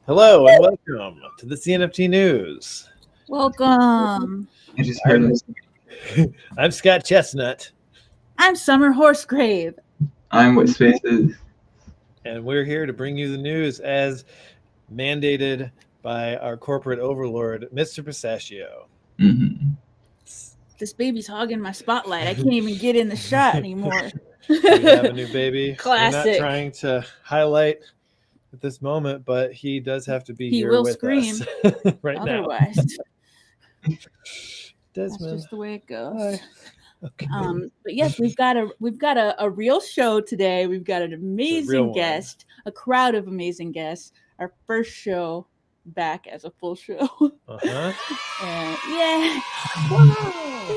Hello and welcome to the CNFT News. Welcome. I just heard this. I'm Scott Chestnut. I'm Summer Horsegrave. I'm what space is. And we're here to bring you the news as mandated by our corporate overlord, Mr. Pistachio. Mm-hmm. This baby's hogging my spotlight. I can't even get in the shot anymore. We have a new baby. Classic. We're not trying to highlight at this moment, but he does have to be here with us right otherwise. now. That's just the way it goes. Hi. Okay. But yes, we've got a real show today. We've got an amazing guest, a crowd of amazing guests. Our first show back as a full show. Uh-huh. And yeah.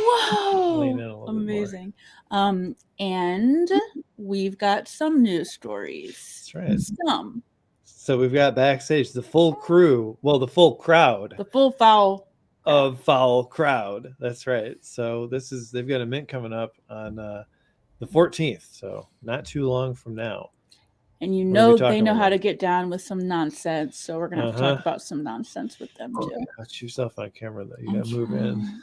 Whoa. Amazing. And we've got some news stories. That's right. Some. So we've got backstage the full crew, well, the full crowd. The full foul crowd. That's right. So they've got a mint coming up on the 14th, so not too long from now. And they know how to get down with some nonsense, so we're gonna have to talk about some nonsense with them too. Watch yourself on camera though. You gotta move in.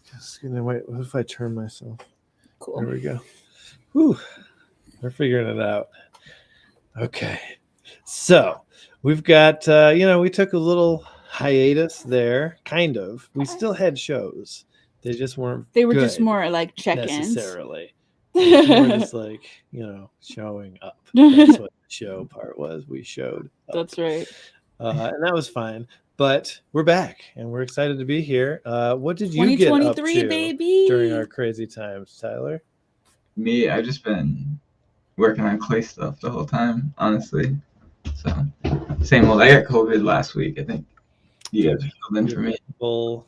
Just gonna wait. What if I turn myself? Cool. There we go. Whew. We're figuring it out. Okay. So we've got we took a little hiatus there, kind of. We still had shows. They just weren't. They were just more like check-ins. Necessarily. More just like, showing up. That's what the show part was. We showed up. That's right. And that was fine. But we're back and we're excited to be here. What did you get up to baby. during our crazy times, Tyler? Me, I've just been working on clay stuff the whole time, honestly. So, same old. I got COVID last week. I think you guys are filled in for me. Full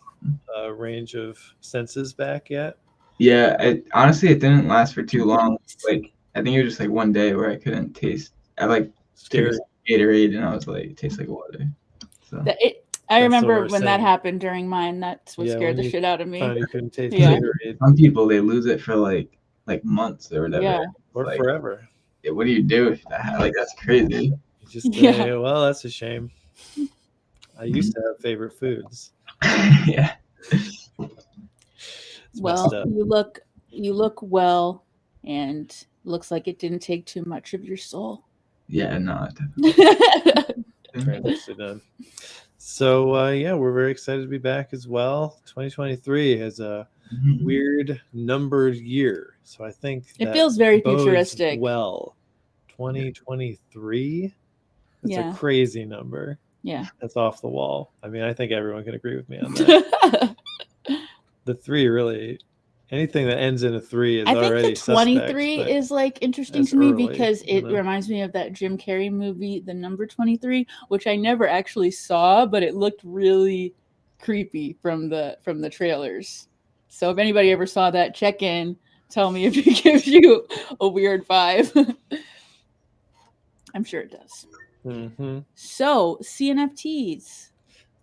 range of senses back yet? Yeah, honestly, it didn't last for too long. Like, I think it was just like one day where I couldn't taste. I took a Gatorade and I was like, it tastes like water. So. I remember when that happened during mine. That's what scared the shit out of me. You couldn't taste Gatorade. Some people, they lose it for like months or whatever. Yeah. Or forever. Yeah, what do you do if that? That's crazy. You just say, well, that's a shame. I used to have favorite foods. Yeah. Well, you look well, and looks like it didn't take too much of your soul. Yeah, no. Nicely done. So we're very excited to be back as well. 2023 is a weird numbered year, so I think it feels very futuristic. Well, 2023. It's a crazy number. Yeah, that's off the wall. I mean, I think everyone can agree with me on that. The 3 really, anything that ends in a 3 is already suspect. I think the 23 is interesting to me because it reminds me of that Jim Carrey movie, The Number 23, which I never actually saw, but it looked really creepy from the trailers. So if anybody ever saw that, check in. Tell me if it gives you a weird vibe. I'm sure it does. Mm-hmm. So CNFTs.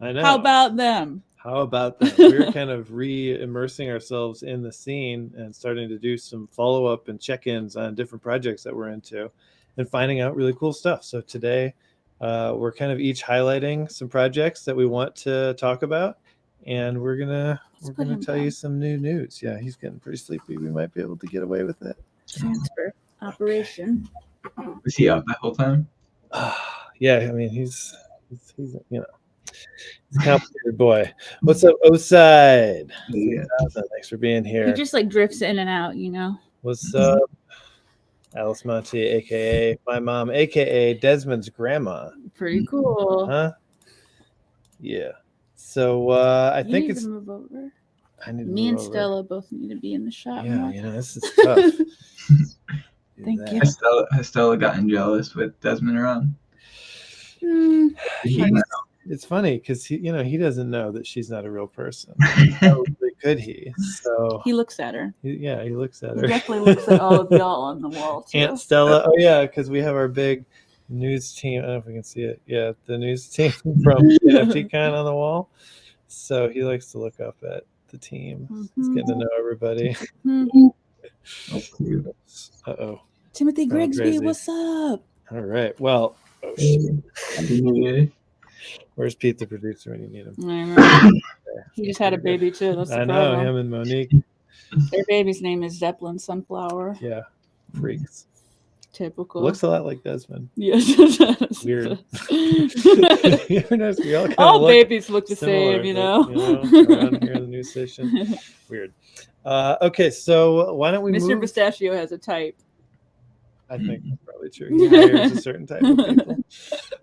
I know. How about them? We're kind of re-immersing ourselves in the scene and starting to do some follow-up and check-ins on different projects that we're into and finding out really cool stuff. So today we're kind of each highlighting some projects that we want to talk about, and we're gonna tell you some new news. Yeah, he's getting pretty sleepy. We might be able to get away with it. Transfer operation. Was he up that whole time? Yeah, I mean he's he's a complicated boy. What's up, Oside? Yeah. Thanks for being here. He just drifts in and out, What's up, Alice Monty, aka my mom, aka Desmond's grandma? Pretty cool. Huh? Yeah. So I think it's. To move over. Me and Stella both need to be in the shot. Yeah, this is tough. Thank you. Has Stella gotten jealous with Desmond around? It's funny because he doesn't know that she's not a real person. How could he? So he looks at her. He looks at her. He definitely looks at all of y'all on the wall too. Aunt Stella. Oh yeah, because we have our big news team. I don't know if we can see it. Yeah, the news team from CNFT kind on the wall. So he likes to look up at the team. He's getting to know everybody. That's cute. Uh-oh. Timothy Grigsby, what's up? All right. Well, Oh shit! Happy New Year. Where's Pete, the producer, when you need him? I know. He just had a baby too. That's the I know problem. him and Monique. Their baby's name is Zeppelin Sunflower. Yeah, freaks. Typical. Looks a lot like Desmond. Yes. Weird. You ever notice we all babies look the similar, same, you know. Around here in the news station. Weird. Okay, so why don't we Mr. move? Pistachio has a type. I think that's probably true. He hires a certain type of people.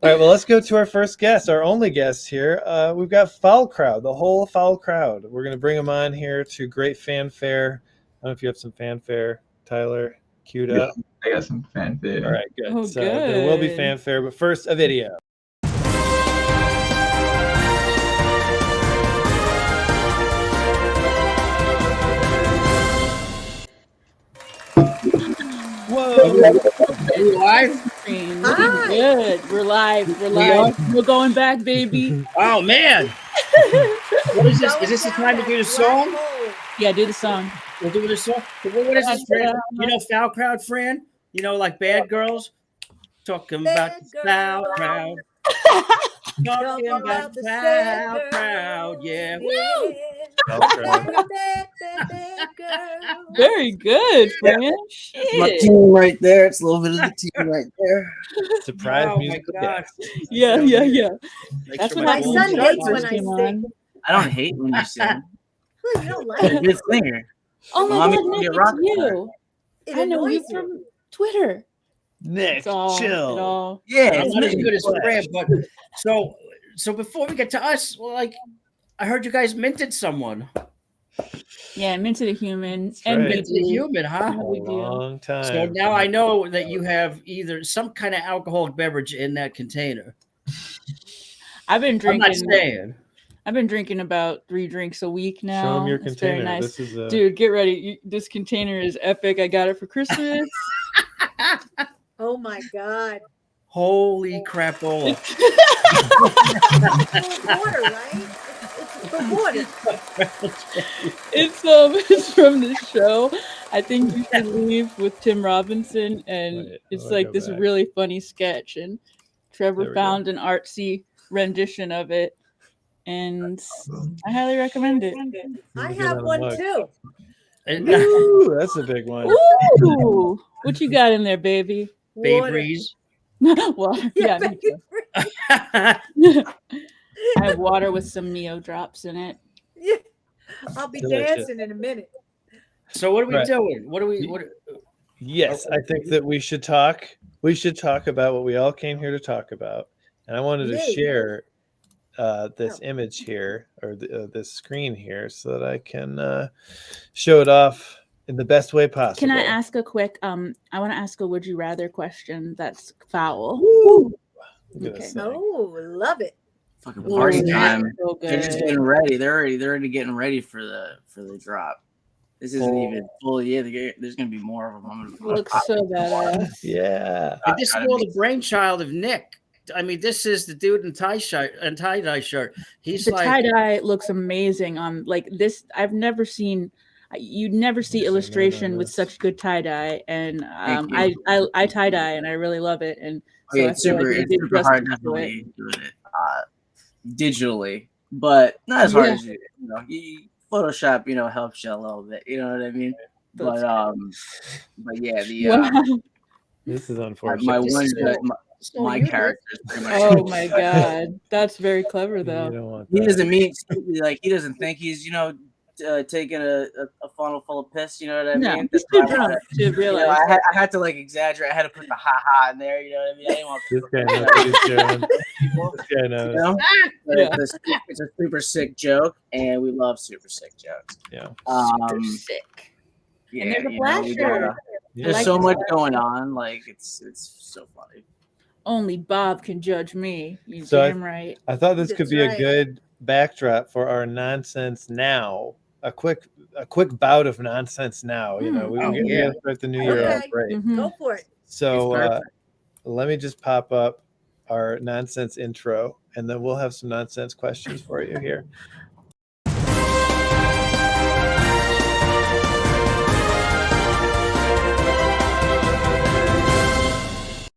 All right, well, let's go to our first guest, our only guest here. We've got Foul Crowd, the whole Foul Crowd. We're going to bring them on here to great fanfare. I don't know if you have some fanfare, Tyler, queued up. I got some fanfare. All right, good. Oh, So there will be good. fanfare, but first, a video. Whoa! We're live? Looking good. We're live. We're live. We're going back, baby. Oh man! What is this? Is this the time to do the song? Yeah, do the song. We'll do the song. What is this, Fran? You know, Foul Crowd, Fran? You know, like Bad Girls? Talking about the Foul Crowd. Talking about the Foul Crowd, yeah. Very good, Fran. My Shit. team right there. It's a little bit of the team right there. Surprise Oh my music. God. Yeah. Make That's sure what My happened son when hates Sharp when first I came sing. on. I don't hate when you sing. Well, you don't like You're a it. good singer. Oh my Mommy God, can Nick, get it's rock you. It I know you annoys you. from Twitter. Nick, It's all. chill. It all. Yeah, I'm it's not as me. good as Fran, but so before we get to us, well, like, I heard you guys minted someone. Yeah, Minted a Human. That's And right. Minted a human, huh? No big A deal. long time. So now I know that you have either some kind of alcoholic beverage in that container. I've been I'm not drinking. saying. I've been drinking about 3 drinks a week now. Show him your It's very container. nice. This is a Dude, get ready. This container is epic. I got it for Christmas. Oh my God. Holy crapola. It's full of water, right? It's for water. It's from this show. I think you should leave with Tim Robinson, and Wait, it's I'll like go this back. really funny sketch. And There Trevor we found an artsy rendition of it, and I highly recommend it. I Get have on a one mug. too. Ooh, that's a big one. Ooh, what you got in there, baby? Bay Water. Breeze. Water. Yeah, me too. I have water with some Mio drops in it. Yeah. I'll be Delicious. dancing in a minute. So what are we Right. doing? What are we? What? Yes, I think that we should talk. We should talk about what we all came here to talk about, and I wanted to Yay. share this Oh. image here or this screen here so that I can show it off in the best way possible. Can I ask a quick? I want to ask a would you rather question that's foul. Woo! Look at Okay. this thing. Oh, love it. Fucking Ooh, party that's time. so They're just good. getting ready. They're already getting ready for the drop. This isn't Oh. even fully. Yeah, there's gonna be more of them. I'm gonna Looks so badass. Yeah. And this is all the brainchild of Nick. I mean, this is the dude in tie dye shirt. He's The like, tie dye looks amazing on like this. I've never seen. You'd never see Zoom in illustration on with this. such good tie dye, and Thank you. I tie dye and I really love it. And so Yeah, I it's feel super. like you It's did super hard, justice to it. definitely doing it digitally, but not as hard Yeah. as Photoshop. Helps you a little bit. You know what I mean? That's But yeah, Wow. This is my unfortunate. one so- so my you- character is pretty much. Oh my god, that's very clever You though. don't want He that. doesn't mean like he doesn't think he's taking a funnel full of piss. You know what I No, mean? he's That's too why I drunk to You know, realize. I had to like exaggerate. I had to put the ha ha in there. You know what I mean? I didn't want This guy knows what he's doing. people. This guy knows. You know? But Yeah. it's a super sick joke, and we love super sick jokes. Yeah. Super sick. Yeah, And there's a you know, we flasher. gotta- Yeah. There's like so the much going on. Like it's so funny. Only Bob can judge me. You So damn right. I thought this could That's be a right. good backdrop for our nonsense now. A quick bout of nonsense now. You know, we Oh, we yeah. gotta start the new year Okay. off great. Mhm. Go for it. So It's perfect. let me just pop up our nonsense intro, and then we'll have some nonsense questions for you here.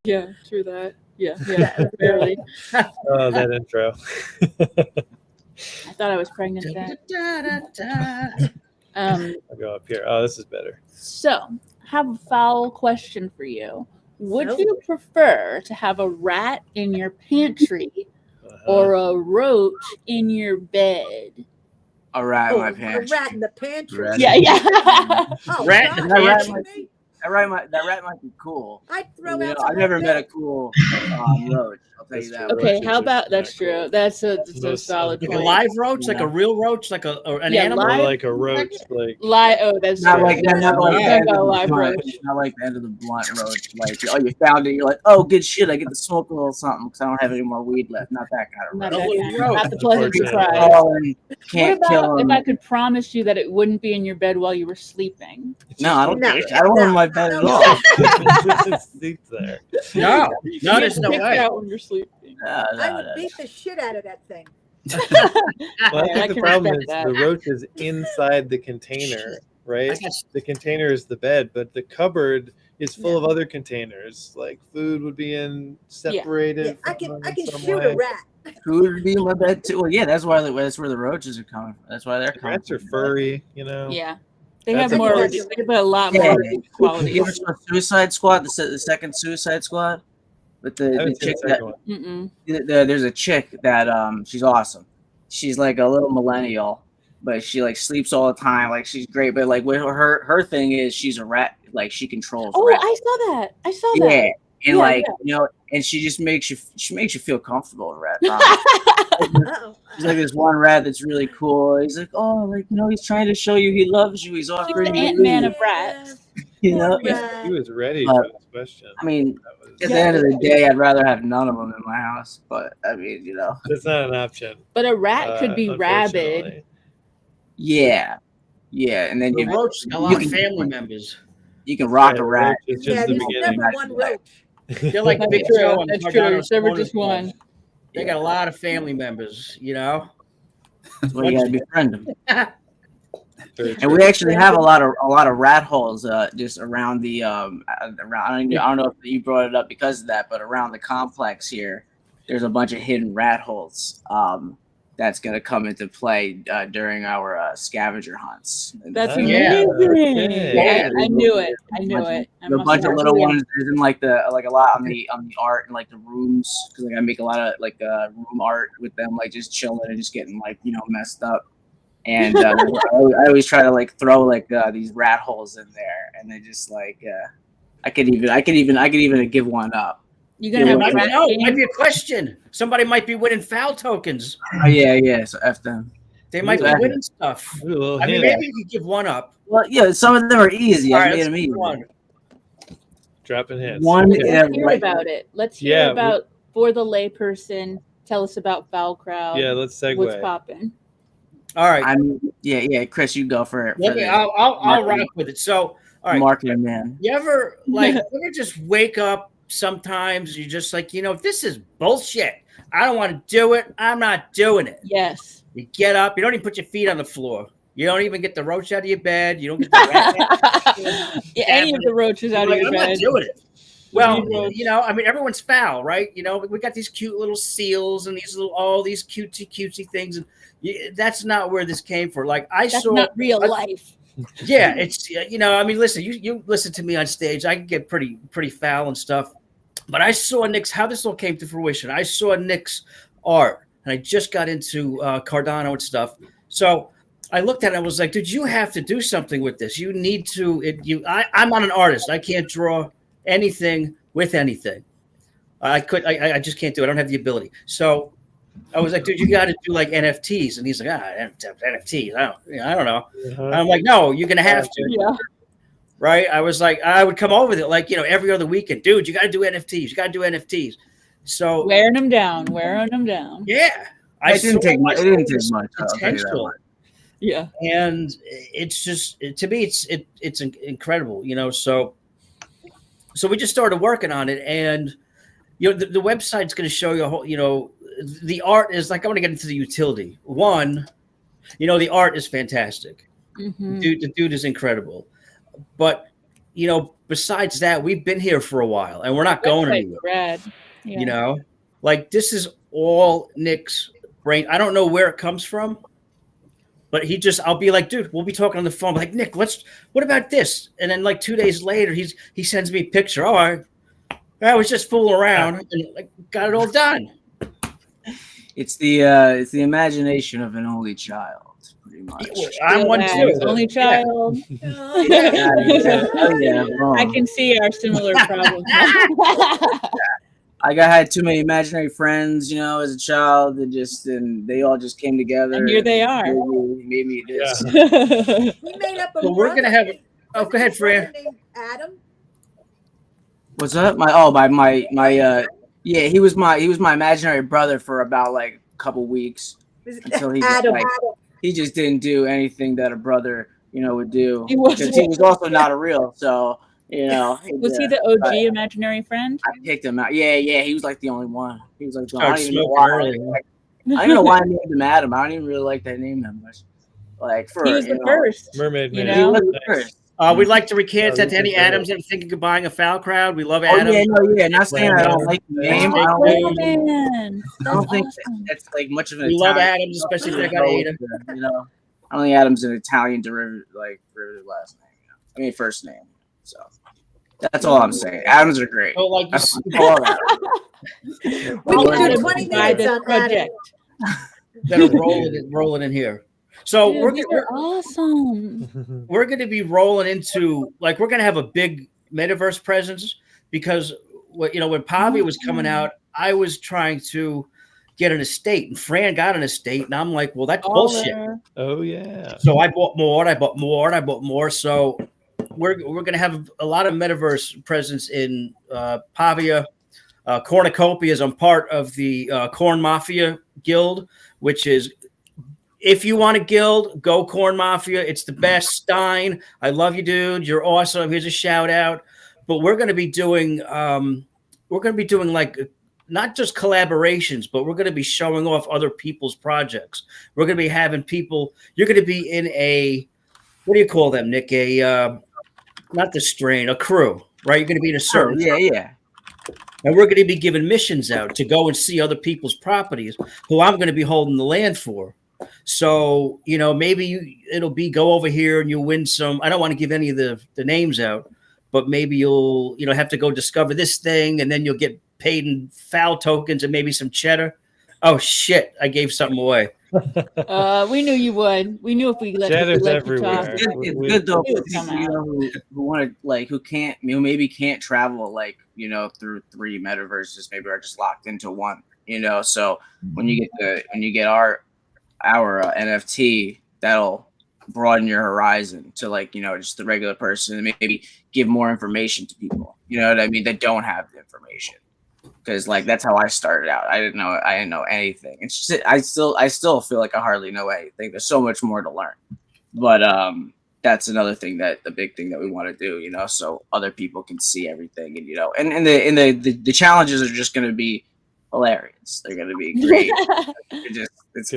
Yeah, true that. Yeah, barely. Oh, that intro. I thought I was pregnant then. I'll go up here. Oh, this is better. So, I have a foul question for you. Would Oh. you prefer to have a rat in your pantry Uh-huh. or a roach in your bed? A rat in my A pants. rat in the pantry. Rat. Yeah. Oh, Rat God, in the are you pantry. kidding me? That rat might be cool. I'd throw You know, out some I've never of met a that. cool roach. I'll tell you That's that. true. Okay, Roaches how are about that's kinda true. cool. That's a Most solid of Like a point. live roach, like Yeah. a real roach, like an Yeah, animal. Or live- like a roach, like Oh, that's Not true. like that. Not like Talking the end about of the live blunt. roach. Not like the end of the blunt roach. Like, oh, you found it. You're like, oh, good shit. I get to smoke a little something because I don't have any more weed left. Not that kind of Not roach. that little kind. roach. Not the pleasant Unfortunately. surprise. Oh, and can't What kill about if him. I could promise you that it wouldn't be in your bed while you were sleeping? No, I don't. No. I don't want him in my bed at No. all. Just sleep there. No, You there's get no kicked way. out when you're sleeping. I would beat the shit out of that thing. Well, I I think the can problem respect is that. the roach is inside the container, I right? guess The container is the bed, but the cupboard is full Yeah. of other containers. Like food would be in separated. Yeah, I from can them in some shoot way. a rat. Food would be in my bed too. Well, yeah, that's where the roaches are coming from. That's why they're coming. Rats are from. furry, you know. Yeah. They That's have a more. bonus. They have a lot Yeah. more quality. You ever saw Suicide Squad? The second Suicide Squad with I the haven't seen chick the that second one. there's a chick that she's awesome. She's like a little millennial, but she like sleeps all the time. Like she's great, but like with her thing is she's a rat. Like she controls. Oh, rats. I saw that. I saw Yeah, that. and Yeah, like you know, and she just makes you feel comfortable. Rat. Uh-oh. He's like this one rat that's really cool. He's like, oh, like you know, he's trying to show you he loves you. He's offering the you, Ant-Man food, of rats. you know. Poor rat. He was ready But- for this question. I mean, That was- at the end of the day, I'd rather have none of them in my house. But I mean, you know, That's not an option. But a rat could be rabid. unfortunately. yeah, and then the you roach got a lot of family members. you can rock Yeah, a rat. roach is just Yeah, the there's beginning. never one roach. They're like That's Big true. Joe and That's true. Cardano There's never Spooners. just one. They got a lot of family members, you know. That's why you gotta befriend them. Very And true. we actually have a lot of rat holes just around the around. I don't know if you brought it up because of that, but around the complex here, there's a bunch of hidden rat holes. That's gonna come into play during our scavenger hunts. That's Yeah. amazing. Okay. Yeah, I knew it. I knew it. I A must bunch have of little heard it. ones. There's in like a lot on the art and like the rooms because like I make a lot of like room art with them, like just chilling and just getting like messed up. And I always try to like throw like these rat holes in there, and they just like I could even give one up. You gonna have I a don't rat know. game? Might be a question. Somebody might be winning foul tokens. Oh yeah. So F them. They might be Yeah. winning stuff. Ooh, a little I mean, hint. maybe you could give one up. Well, yeah, some of them are easy. All I right, made let's them give easy. one. Dropping hints. One, Okay. yeah, Let's hear right. about it. Let's hear Yeah, about for the layperson. Tell us about Foul Crowd. Yeah, let's What's segue. popping? All right. Yeah. Chris, you go for it. Let me, I'll rock with it. So, all right. Marketing man. You ever just wake up sometimes? You're just like, this is bullshit. I don't want to do it. I'm not doing it. Yes. You get up. You don't even put your feet on the floor. You don't even get the roach out of your bed. You don't get the rat. Yeah, any of the roaches out of your I'm bed. not doing it. Well, roach. I mean, everyone's foul, right? We got these cute little seals and all these cutesy things, and that's not where this came from. Like That's not real life. Yeah, it's I mean, listen, you listen to me on stage. I can get pretty foul and stuff, but I saw Nick's how this all came to fruition. I saw Nick's art, and I just got into Cardano and stuff. So I looked at it and I was like, dude, you have to do something with this. You need to. I'm not an artist. I can't draw anything with anything. I just can't do it. I don't have the ability. So I was like, dude, you got to do like NFTs. And he's like, NFTs. I don't know. Uh-huh. I'm like, no, you're gonna have to. Yeah. Right. I was like, I would come over with it like, every other weekend, dude, you got to do NFTs. You got to do NFTs. So Wearing them down. yeah, It didn't take much. potential. Yeah. And it's just to me, it's incredible, So we just started working on it, and the website's going to show you a whole, the art is like, I want to get into the utility. One, the art is fantastic. Mm-hmm. The dude is incredible, but besides that, we've been here for a while, and we're not going anywhere. Rad. Yeah. You know, like this is all Nick's brain. I don't know where it comes from, but I'll be like, dude, we'll be talking on the phone. Like, Nick, what about this? And then like 2 days later, he sends me a picture. Oh, I was just fooling around and like got it all done. It's the imagination of an only child, pretty much. I'm one too. Only child. I can see our similar problems. I had too many imaginary friends, as a child, and they all just came together. And here they are. Made me this. We made up a. Well, we're gonna have. Oh, go ahead, Fran. Named Adam. What's up? Yeah, he was my imaginary brother for about like a couple weeks until he just didn't do anything that a brother would do, because he was also not a real. So was he the OG imaginary friend? I picked him out. Yeah, he was like the only one. He was like, I don't even know why I named him Adam. I don't even really like that name that much. Like he was the first mermaid man. He was the first. We'd like to recant that to any Adams that are thinking of buying a foul crowd. We love Adam. Not saying I don't like the name. I don't think that's like much of an. We love Adams, especially if they got Ada. I don't think Adams an Italian derivative last name. I mean first name. So that's all I'm saying. Adams are great. Oh, like We can do 20 minutes on project that are rolling in here. So Dude, we're awesome. We're going to be rolling into we're going to have a big metaverse presence, because when Pavia was coming out, I was trying to get an estate, and Fran got an estate, and I'm like, well, that's bullshit. Oh yeah. So I bought more, and I bought more, and I bought more. So we're going to have a lot of metaverse presence in Pavia. Cornucopias. I'm part of the Corn Mafia Guild, which is, if you want a guild, go Corn Mafia. It's the best. Stein, I love you, dude. You're awesome. Here's a shout out. But we're going to be doing like not just collaborations, but we're going to be showing off other people's projects. We're going to be having people. You're going to be in a, what do you call them, Nick? Not the strain, a crew, right? You're going to be in a certain. Yeah. And we're going to be giving missions out to go and see other people's properties, who I'm going to be holding the land for. So, maybe it'll be go over here and you'll win some. I don't want to give any of the names out, but maybe you'll, have to go discover this thing, and then you'll get paid in foul tokens and maybe some cheddar. Oh, shit. I gave something away. We knew you would. We knew if we let you talk. It's good though for people, who want to who maybe can't travel through 3 metaverses, maybe are just locked into one. So when you get our NFT, that'll broaden your horizon to just the regular person, and maybe give more information to people. You know what I mean? That don't have the information. Because that's how I started out. I didn't know anything. It's just I still feel like I hardly know anything. There's so much more to learn. But that's another thing, the big thing that we want to do, so other people can see everything, and the challenges are just going to be hilarious. They're going to be great. It's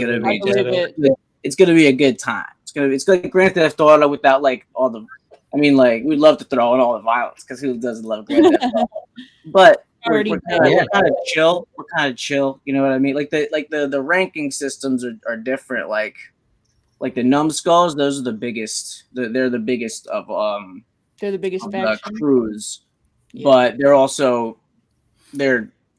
going to be a good time. It's like Grand Theft Auto without all the. I mean, we'd love to throw in all the violence, because who doesn't love Grand Theft Auto? But we're kind of chill. We're kind of chill. You know what I mean? The ranking systems are different. Like the numbskulls, those are the biggest. They're the biggest of They're the biggest faction. Crews, but they're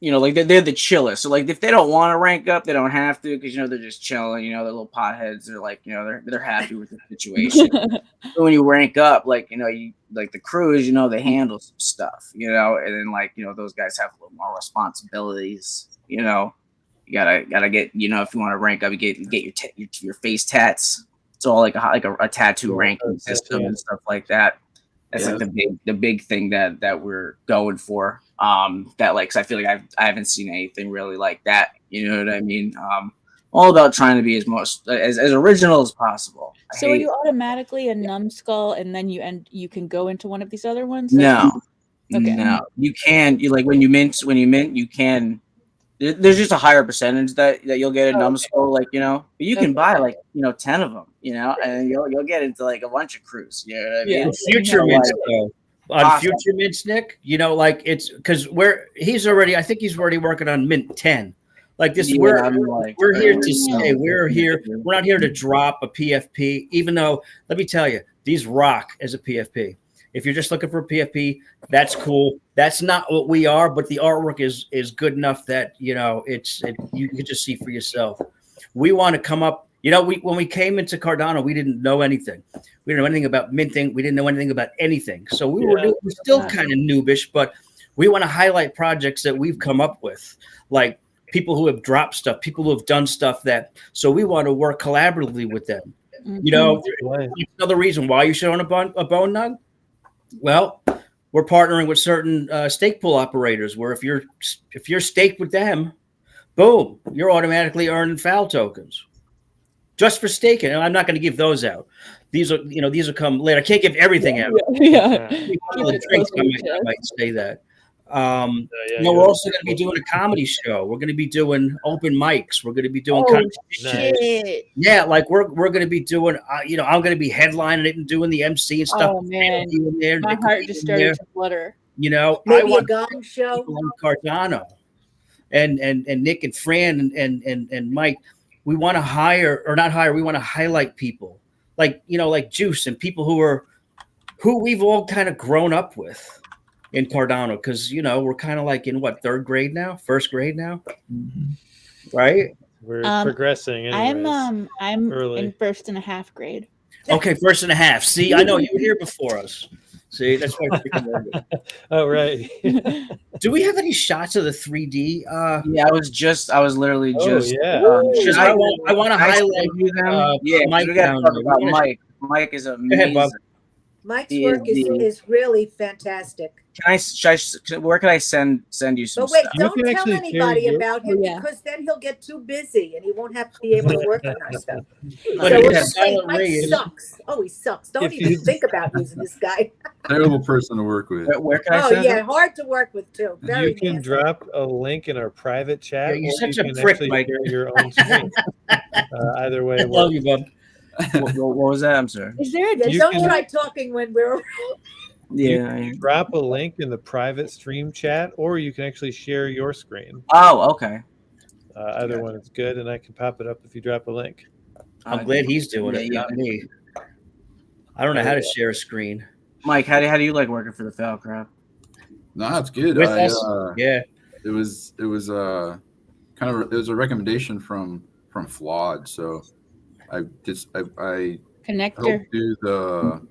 they're the chillest. So if they don't want to rank up, they don't have to, because they're just chilling. They're little potheads. They're they're happy with the situation. So when you rank up, you the crews, they handle some stuff, and then those guys have a little more responsibilities. You gotta get, if you want to rank up, you get your face tats. It's all like a tattoo ranking system and stuff like that. That's the big thing that we're going for. Cause I feel like I haven't seen anything really like that. You know what I mean? All about trying to be as original as possible. So are you automatically a numbskull, and then you can go into one of these other ones? No. Okay. No. You can. When you mint, you can. There's just a higher percentage that you'll get a numbskull, but you can buy 10 of them, and you'll get into a bunch of crews. You know what I mean? Future mints, though. on future mints, Nick. You know, like it's because I think he's already working on mint 10. Like this, we're here to stay. We're here. We're not here to drop a PFP, even though, let me tell you, these rock as a PFP. If you're just looking for a PFP, that's cool. That's not what we are, but the artwork is good enough that, you know, you can just see for yourself. We want to come up, you know, when we came into Cardano, we didn't know anything. We didn't know anything about minting. We didn't know anything about anything. So we're still kind of noobish, but we want to highlight projects that we've come up with, like people who have dropped stuff, people who have done stuff so we want to work collaboratively with them. You know, another reason why you should own a bone nug. Well, we're partnering with certain stake pool operators where if you're staked with them, boom, you're automatically earning FAL tokens just for staking. And I'm not going to give those out. These will come later. I can't give everything out. Yeah. I might say that. We're also going to be doing a comedy show. We're going to be doing open mics. We're going to be doing like we're going to be doing I'm going to be headlining it and doing the MC and stuff. Oh man, my heart just started to flutter. You know, maybe a gong show on Cardano, and Nick and Fran and Mike. We want to we want to highlight people like Juice and people who we've all kind of grown up with in Cardano, because we're kind of like in first grade now, right? We're progressing. Anyways. I'm early. In 1st and a half grade. Okay, 1st and a half. See, I know you were here before us. See, that's why. Oh, right. Do we have any shots of the 3D? Yeah, I was literally just. Yeah. I want to highlight you them. Mike. We got to talk about Mike. Mike is amazing. Ahead, Mike's work is really fantastic. Where can I send you some But wait, stuff? don't tell anybody about him because then he'll get too busy and he won't have to be able to work on our stuff. Mike sucks. Oh, he sucks. Don't even think about using this guy. Terrible person to work with. Where can I send him? Hard to work with too. Very you can drop a link in our private chat. Yeah, you're such a prick, Mike. Your own screen. Either way, I love you, bub. What was that? I'm sorry. Is there don't try talking when we're you drop a link in the private stream chat, or you can actually share your screen. Oh, okay. Either one is good, and I can pop it up if you drop a link. I'm glad he's doing it, not me. I don't know how to share a screen. Mike, how do you like working for the FAL crowd? No, it's good. With us? It was a recommendation from Flawed, so I connector helped do the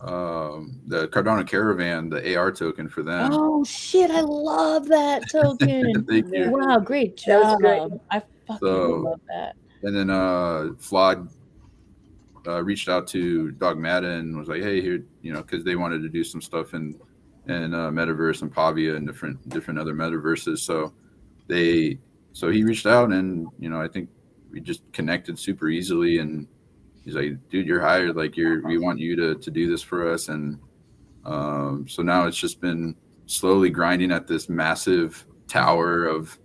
Cardano Caravan, the AR token for them. Oh shit, I love that token. Thank you. Wow, great job. I fucking love that. And then Flawed reached out to Dogmata and was like, hey, here, because they wanted to do some stuff in Metaverse and Pavia and different other metaverses. So he reached out, and I think we just connected super easily, and he's like, dude, you're hired. Like we want you to do this for us. And so now it's just been slowly grinding at this massive tower of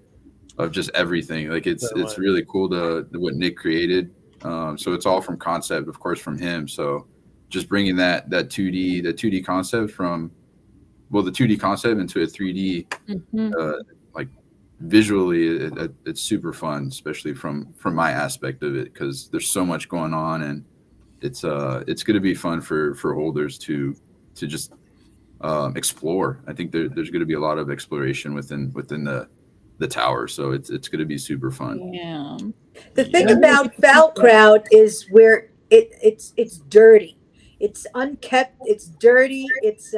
just everything. Like it's really cool what Nick created. So it's all from concept, of course, from him. So just bringing that 2D concept from, well, the 2D concept into a 3D, like visually, it's super fun, especially from my aspect of it, because there's so much going on, and it's going to be fun for holders to just explore. I think there's going to be a lot of exploration within the tower, so it's going to be super fun. Yeah. The thing about FAL Crowd is where it's dirty, it's unkept, it's dirty, it's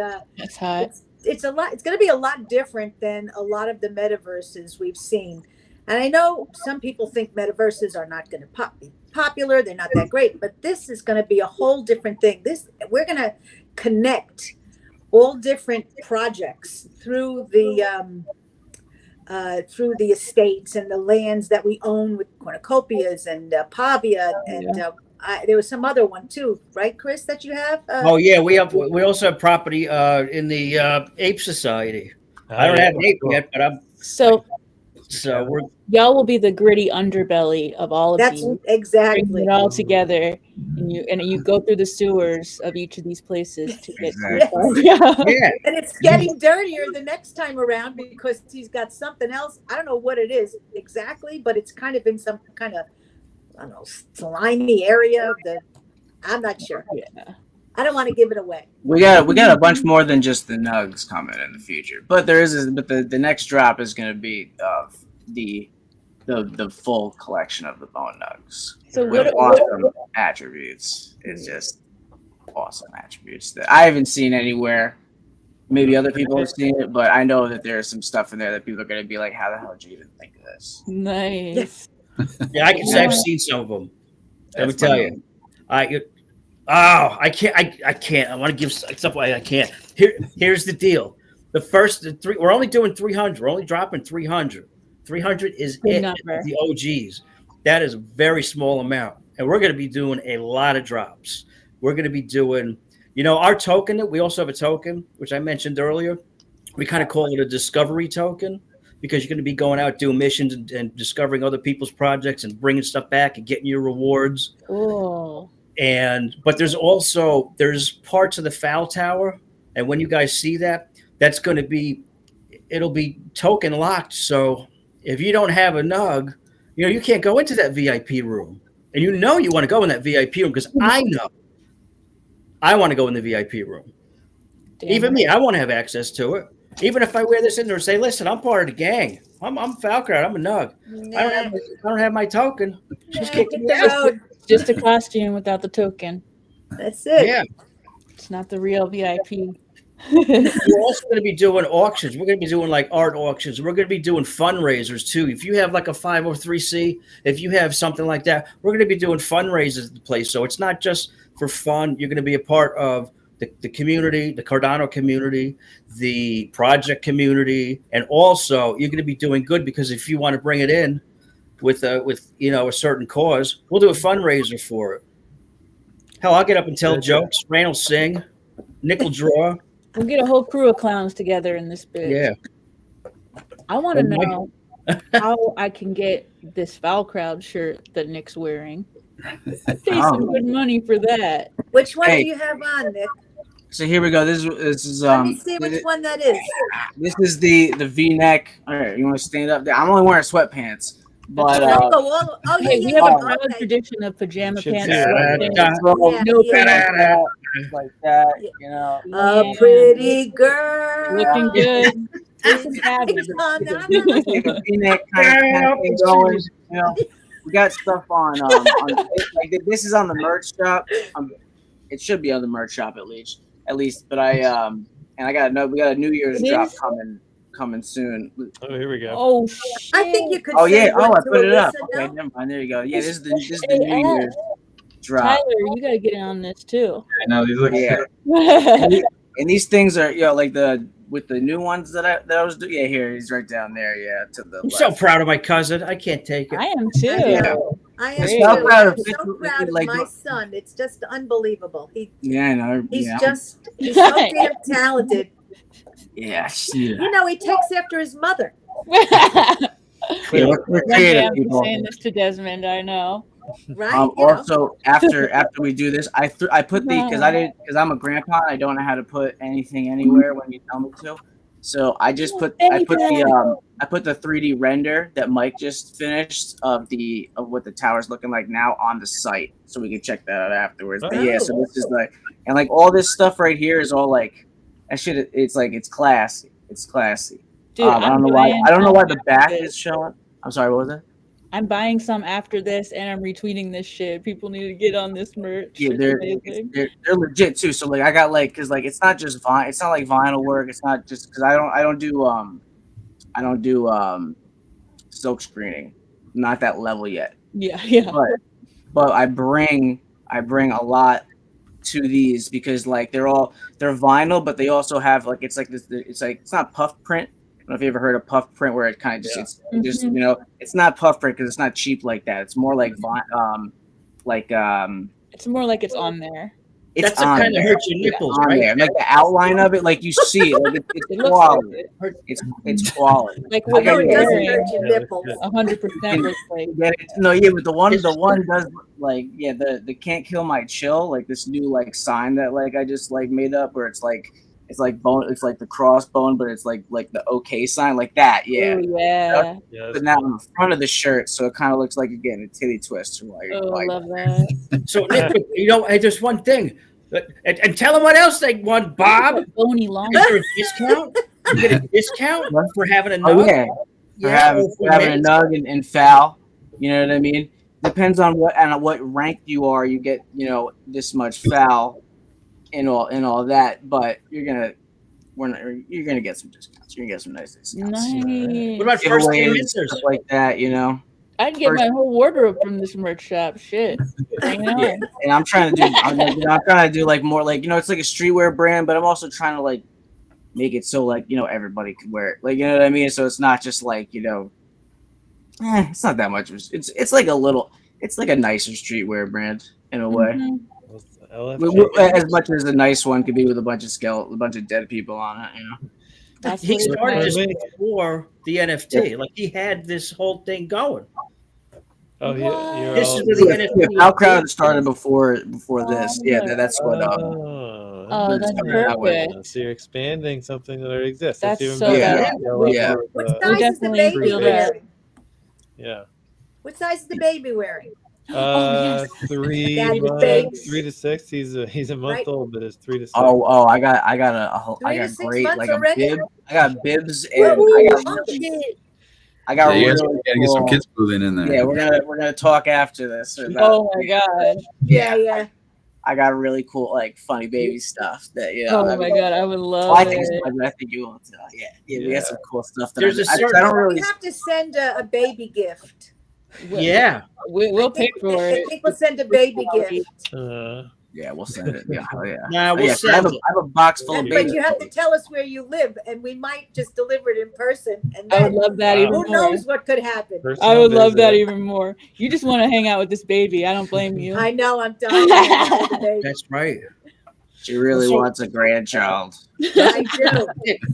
hot. It's a lot. It's going to be a lot different than a lot of the metaverses we've seen. And I know some people think metaverses are not going to be popular. They're not that great, but this is going to be a whole different thing. We're going to connect all different projects through the estates and the lands that we own with cornucopias and Pavia and there was some other one too, right, Chris, that you have? We also have property in the Ape Society. I don't have an ape yet, but I'm So we're y'all will be the gritty underbelly of all of That's these. exactly. Bring it all together, and you go through the sewers of each of these places to get Exactly. yeah. yeah. And it's getting dirtier the next time around because he's got something else. I don't know what it is exactly, but it's kind of in some kind of, I don't know, slimy area of the, I'm not sure. Yeah. I don't want to give it away. We got a bunch more than just the nugs coming in the future, but the next drop is going to be the full collection of the bone nugs. So with awesome attributes. It's just awesome attributes that I haven't seen anywhere. Maybe other people have seen it, but I know that there's some stuff in there that people are going to be like, "How the hell did you even think of this?" Nice. Yeah, I can say I've seen some of them. Let me tell you. I can't. I want to give stuff away. I can't. Here's the deal. The three, we're only doing 300. We're only dropping 300. 300 is Good it. number. The OGs. That is a very small amount. And we're going to be doing a lot of drops. We're going to be doing, our token. We also have a token, which I mentioned earlier. We kind of call it a discovery token because you're going to be going out doing missions and discovering other people's projects and bringing stuff back and getting your rewards. Cool. But there's parts of the foul tower, and when you guys see that, it'll be token locked. So if you don't have a nug, you can't go into that VIP room, and you want to go in that VIP room because I know I want to go in the VIP room. Damn. Even me, I want to have access to it. Even if I wear this in there and say, "Listen, I'm part of the gang. I'm Falcrowd. I'm a nug. Nah. I don't have my token." Just a costume without the token. That's it. Yeah. It's not the real VIP. We're also going to be doing auctions. We're going to be doing like art auctions. We're going to be doing fundraisers too. If you have like a 503c, if you have something like that, we're going to be doing fundraisers at the place. So it's not just for fun. You're going to be a part of the community, the Cardano community, the project community, and also you're going to be doing good because if you want to bring it in with a certain cause, we'll do a fundraiser for it. Hell, I'll get up and tell jokes. Rain will sing. Nick will draw. We'll get a whole crew of clowns together in this bitch. Yeah. I want to know how I can get this Falcrowd shirt that Nick's wearing. I'd pay some good money for that. Which one do you have on, Nick? So here we go. This is Let me see which one that is. This is the V-neck. All right, you want to stand up there? I'm only wearing sweatpants. But we have a proud tradition of pajama pants. Like that, A pretty girl. Looking good. We got stuff on like this is on the merch shop. It should be on the merch shop at least. But we got a New Year's drop coming soon. Oh, here we go. Oh shit. I think you could. Oh yeah. Oh, I put it up. Okay, never mind. There you go. Yeah, this is the New Year's drop. Tyler, you gotta get in on this too. I know these look and these things are like with the new ones that I was doing. Yeah, here he's right down there. Yeah, to the. I'm so proud of my cousin. I can't take it. I am too. Yeah. I am so proud of my son. It's just unbelievable. I know. He's so damn talented. Yeah. He takes after his mother. We're creative people. I'm saying this to Desmond. I know. Right. Also, after we do this, I put because I'm a grandpa. I don't know how to put anything anywhere when you tell me to. So I put the 3D render that Mike just finished of what the tower's looking like now on the site, so we can check that out afterwards. But yeah, so this is like all this stuff right here is all like that shit. It's like it's classy. It's classy. Dude, I don't know why the back is showing. I'm sorry, what was that? I'm buying some after this, and I'm retweeting this shit. People need to get on this merch. Yeah, they're legit too. So I got because it's not just it's not like vinyl work. It's not just because I don't do silk screening. Not that level yet. Yeah. But I bring a lot to these because they're vinyl, but they also have it's not puff print. I don't know if you ever heard of puff print where it kind of it's not puff print because it's not cheap like that. It's more like it's more like it's on there. It's That's the on kind that there. hurts your nipples, On right? there. Like the outline of it, like you see it. Like it's It looks quality. like it. It's quality. Like what No, you're it doesn't wearing, hurt your Yeah, nipples. 100% looks like. No, yeah, but the one does like the can't kill my chill, like this new like sign that like I just like made up where it's like bone, it's like the crossbone, but it's like the OK sign, like that. Yeah. Oh, yeah. Yeah, But now on the front of the shirt, so it kind of looks like you're getting a titty twist. While you're, Oh, I like, love that. So, Nick, hey, there's one thing. And tell them what else they want, Bob. Bony long. Is there a discount? You get a discount for having a oh nug? yeah, for having a men's? nug and foul. You know what I mean? Depends on what rank you are. You get this much foul and all that, but you're gonna get some discounts. You're gonna get some nice discounts. Nice. What about first game Giveaways, minters? stuff like that, I'd get my whole wardrobe from this merch shop. Shit. Hang on. Yeah. And I'm trying to do like more like it's like a streetwear brand, but I'm also trying to like make it so like everybody can wear it. Like you know what I mean? So it's not just like it's not that much. It's like a nicer streetwear brand in a way. Mhm. As much as a nice one could be with a bunch of dead people on it, That's He what it started is. this before the NFT. Like he had this whole thing going. Oh, you're This all, is where the NFT. Our crowd started before this. Yeah, that's what. Oh, that's that way. perfect. So you're expanding something that already exists. That's even so better. good. Yeah. What Uh, size is the definitely baby feel that. wearing? yeah. What size is the baby wearing? Yes. 3 Daddy months, babes. 3 to 6. He's a month Right. old, but it's 3 to 6. I got 3 to 6 great months like already? a bib. I got bibs and Woo-hoo. I got you guys really gotta get some cool- kids moving in there. Yeah, we're gonna talk after this. Oh my god. Yeah. I got really cool like funny baby stuff that Oh my god, I would love I think it. I think you will too. Yeah, we got some cool stuff. That There's a I certain- don't really. We have to send a baby gift. Yeah. We'll pay for I it. think we'll send a baby gift. Yeah, we'll send it. Yeah, oh yeah. Nah, we'll I send have it. I have a box full of But babies. you have to tell us where you live, and we might just deliver it in person. And I would then love that even who more. knows what could happen? I would love that even more. You just want to hang out with this baby. I don't blame you. I know, I'm dying to hang out with the baby. That's right. She really So- wants a grandchild. I do.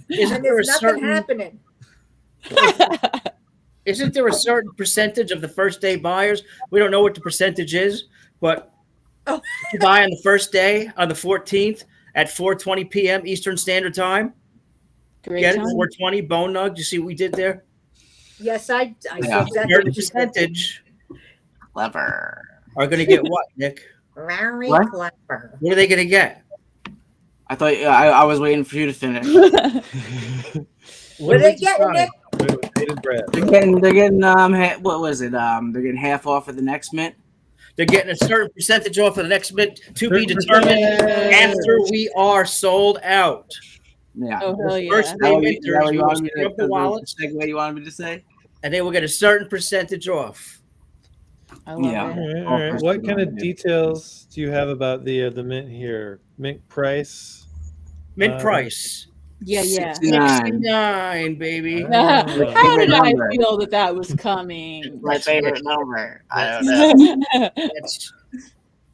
Isn't And there a there's nothing certain happening. Isn't there a certain percentage of the first day buyers? We don't know what the percentage is, but Oh. if you buy on the first day, on the 14th at 4:20 p.m. Eastern Standard Time. Great Get it? time. 4:20 bone nug. You see what we did there? Yes, I Yeah. see exactly Certain what you said. percentage Clever. are going to get what, Nick? Larry What? Clapper. What are they going to get? I thought I was waiting for you to finish. What are they getting, Nick? They're getting what was it? They're getting half off of the next mint. They're getting a certain percentage off of the next mint to be determined after we are sold out. Yeah. Oh hell yeah. First Is day that what you minters will wanted me scrub the wallets, the segue you wanted me to say? and they will get a certain percentage off. I love Yeah. it. All right. What kind of details do you have about the mint here? Mint price? Mint price. Yeah, yeah. 69. 69, baby. Ah. How did I number. feel that was coming? My favorite number. I don't know. That's,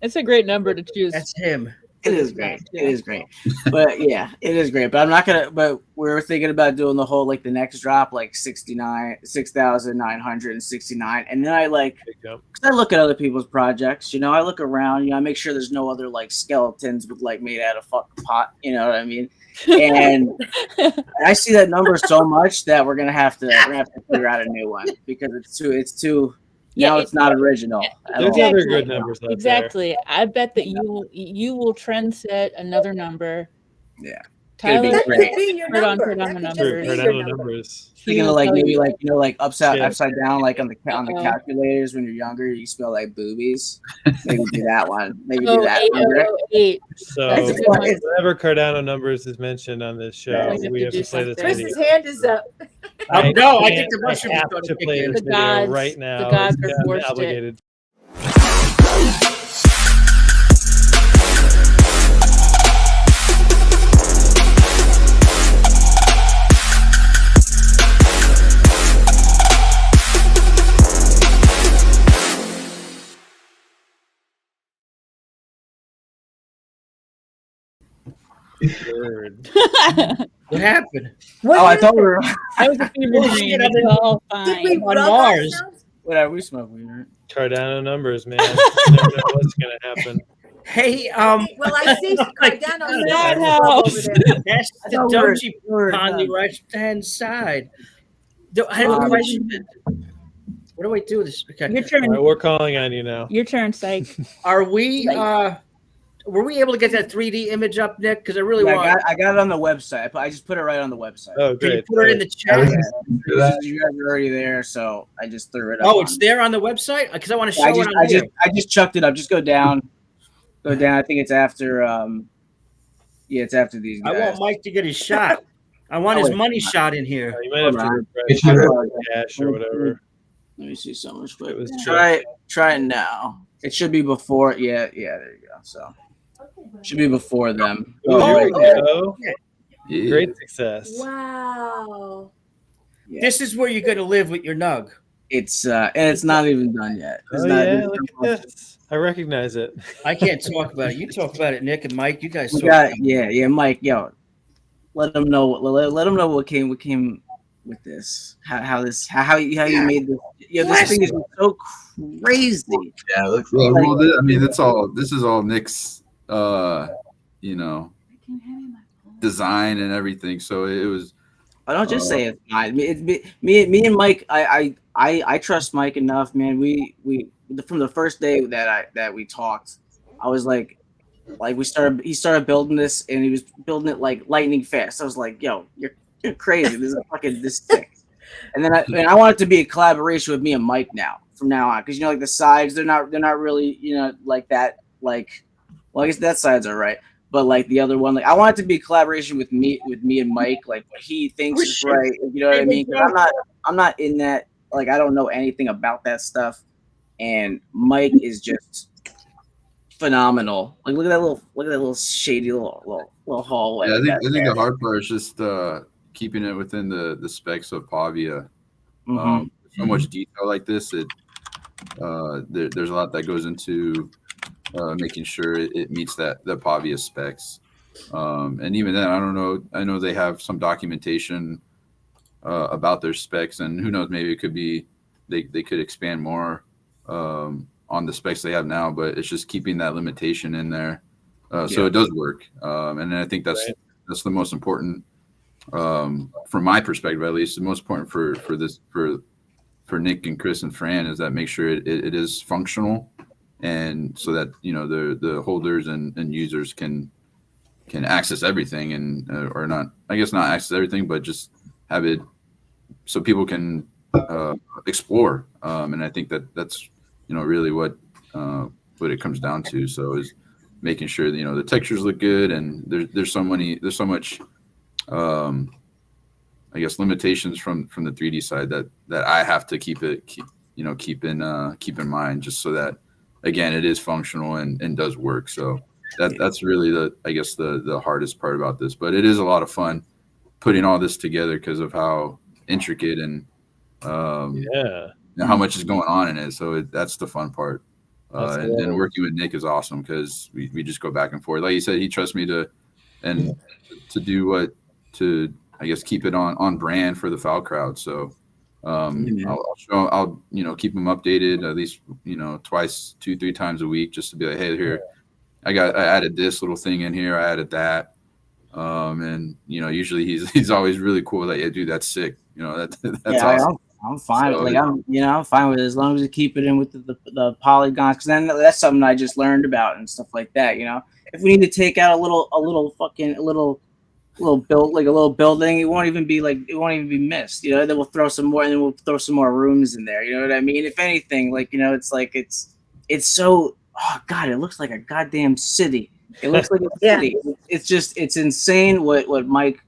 It's a great number to choose. that's him. It is great. It is great. But yeah, it is great. But I'm not gonna. But we're thinking about doing the whole like the next drop like 6,969, and then I like because I look at other people's projects. I look around. I make sure there's no other like skeletons with like made out of fucking pot. You know what I mean? And I see that number so much that we're gonna have to figure out a new one because it's too. Yeah, Now it's not original. at There's all. other good numbers out Exactly. I bet that you will trend set another number. Yeah. Tyler, It'd That great. could be your Put on number. the That could just numbers. be there. your Cardano number. numbers. Thinking of like maybe like like upside Yeah. down like on the Uh-oh. calculators when you're younger you spell like boobies. Maybe do that one. Maybe Oh, do that number. 8008. So That's a good one. whenever Cardano numbers is mentioned on this show, Yeah, we have to play this something. video. Chris's hand is up. No, I think the can't- mushroom is have going to to play kick in. this The video gods- right now. the gods are I'm forced it. obligated. Word. What happened? Was I it- thought we were. That was a fever Oh, dream. shit, It's all Did we fine. On rub Mars. ourselves? Whatever, we smoke weed, right? Cardano numbers, man. You never know what's gonna happen. Hey, Well, I see Cardano That numbers above over helps. there. that's I the thought we were- Doji we were on the done. right hand side. I have a question. What do I do with this? Okay. Your turn. All right, we're calling on you now. Your turn, Psych. Are we were we able to get that 3D image up, Nick? Because I really Yeah, want. I got it on the website. I just put it right on the website. Oh, Can you great. put it in the chat? You guys are already there, so I just threw it up. Oh, it's there on the website? Because I want to show I it on here. just chucked it up. Just go down. Go down. I think it's after. Yeah, it's after these I guys. want Mike to get his shot. I want his money shot in here. You might have to Hold refresh cash or whatever. Let me see something real quick. It was Try it now. It should be before. Yeah. There you go. So should be before them. Oh, there we go. Yeah. Great success. Wow. Yeah. This is where you're going to live with your nug. It's and it's not even done yet. It's Oh, not, yeah, look at this. I recognize it. I can't talk about it. You talk about it, Nick and Mike. You guys We talk got, about it. yeah, Mike. Yo, let them know. Let them know what came with this. How you made this. Yeah, this thing is so crazy. Yeah, it looks Yeah, like well, I mean, this is all Nick's, you know, design and everything. So it was. I don't just say it's mine. Me and Mike. I trust Mike enough, man. We from the first day that we talked, I was like he started building this, and he was building it like lightning fast. I was like, yo, you're crazy. This is fucking this sick. And then I want it to be a collaboration with me and Mike now from now on, because like the sides, they're not really like that. Like, well, I guess that side's all right. But like the other one, like I want it to be a collaboration with me and Mike, like what he thinks is right. You know what I mean? 'Cause I'm not in that. Like I don't know anything about that stuff, and Mike is just phenomenal. Like look at that little shady little hallway. Yeah, I think the hard part is just keeping it within the specs of Pavia. So much detail like this, there's a lot that goes into making sure it meets the Pavia specs. And even then, I don't know. I know they have some documentation about their specs, and who knows, maybe it could be they could expand more on the specs they have now, but it's just keeping that limitation in there. So it does work. And I think that's the most important from my perspective, at least the most important for Nick and Chris and Fran is that make sure it is functional, and so that the holders and users can access everything, and or not, I guess not access everything, but just have it so people can explore. And I think that's really what it comes down to. So is making sure that the textures look good, and there's so much I guess limitations from the 3D side that I have to keep in mind, just so that again it is functional and does work. So that's really the hardest part about this, but it is a lot of fun putting all this together because of how intricate and how much is going on in it. So that's the fun part. And working with Nick is awesome because we just go back and forth. Like you said, he trusts me to I guess keep it on brand for the Foul Crowd. So I'll keep them updated at least twice, 2-3 times a week, just to be like, hey, here I added this little thing in here, I added that. And usually he's always really cool. Like, yeah, dude, that's sick. That's awesome. I'm fine. So, I'm fine with it as long as you keep it in with the polygons, because then that's something I just learned about and stuff like that. If we need to take out a little build, like a little building, it won't even be missed. Then we'll throw some more, and then we'll throw some more rooms in there. You know what I mean? If anything, it's so. Oh God, it looks like a goddamn city. It looks like a city. It's insane what Mike,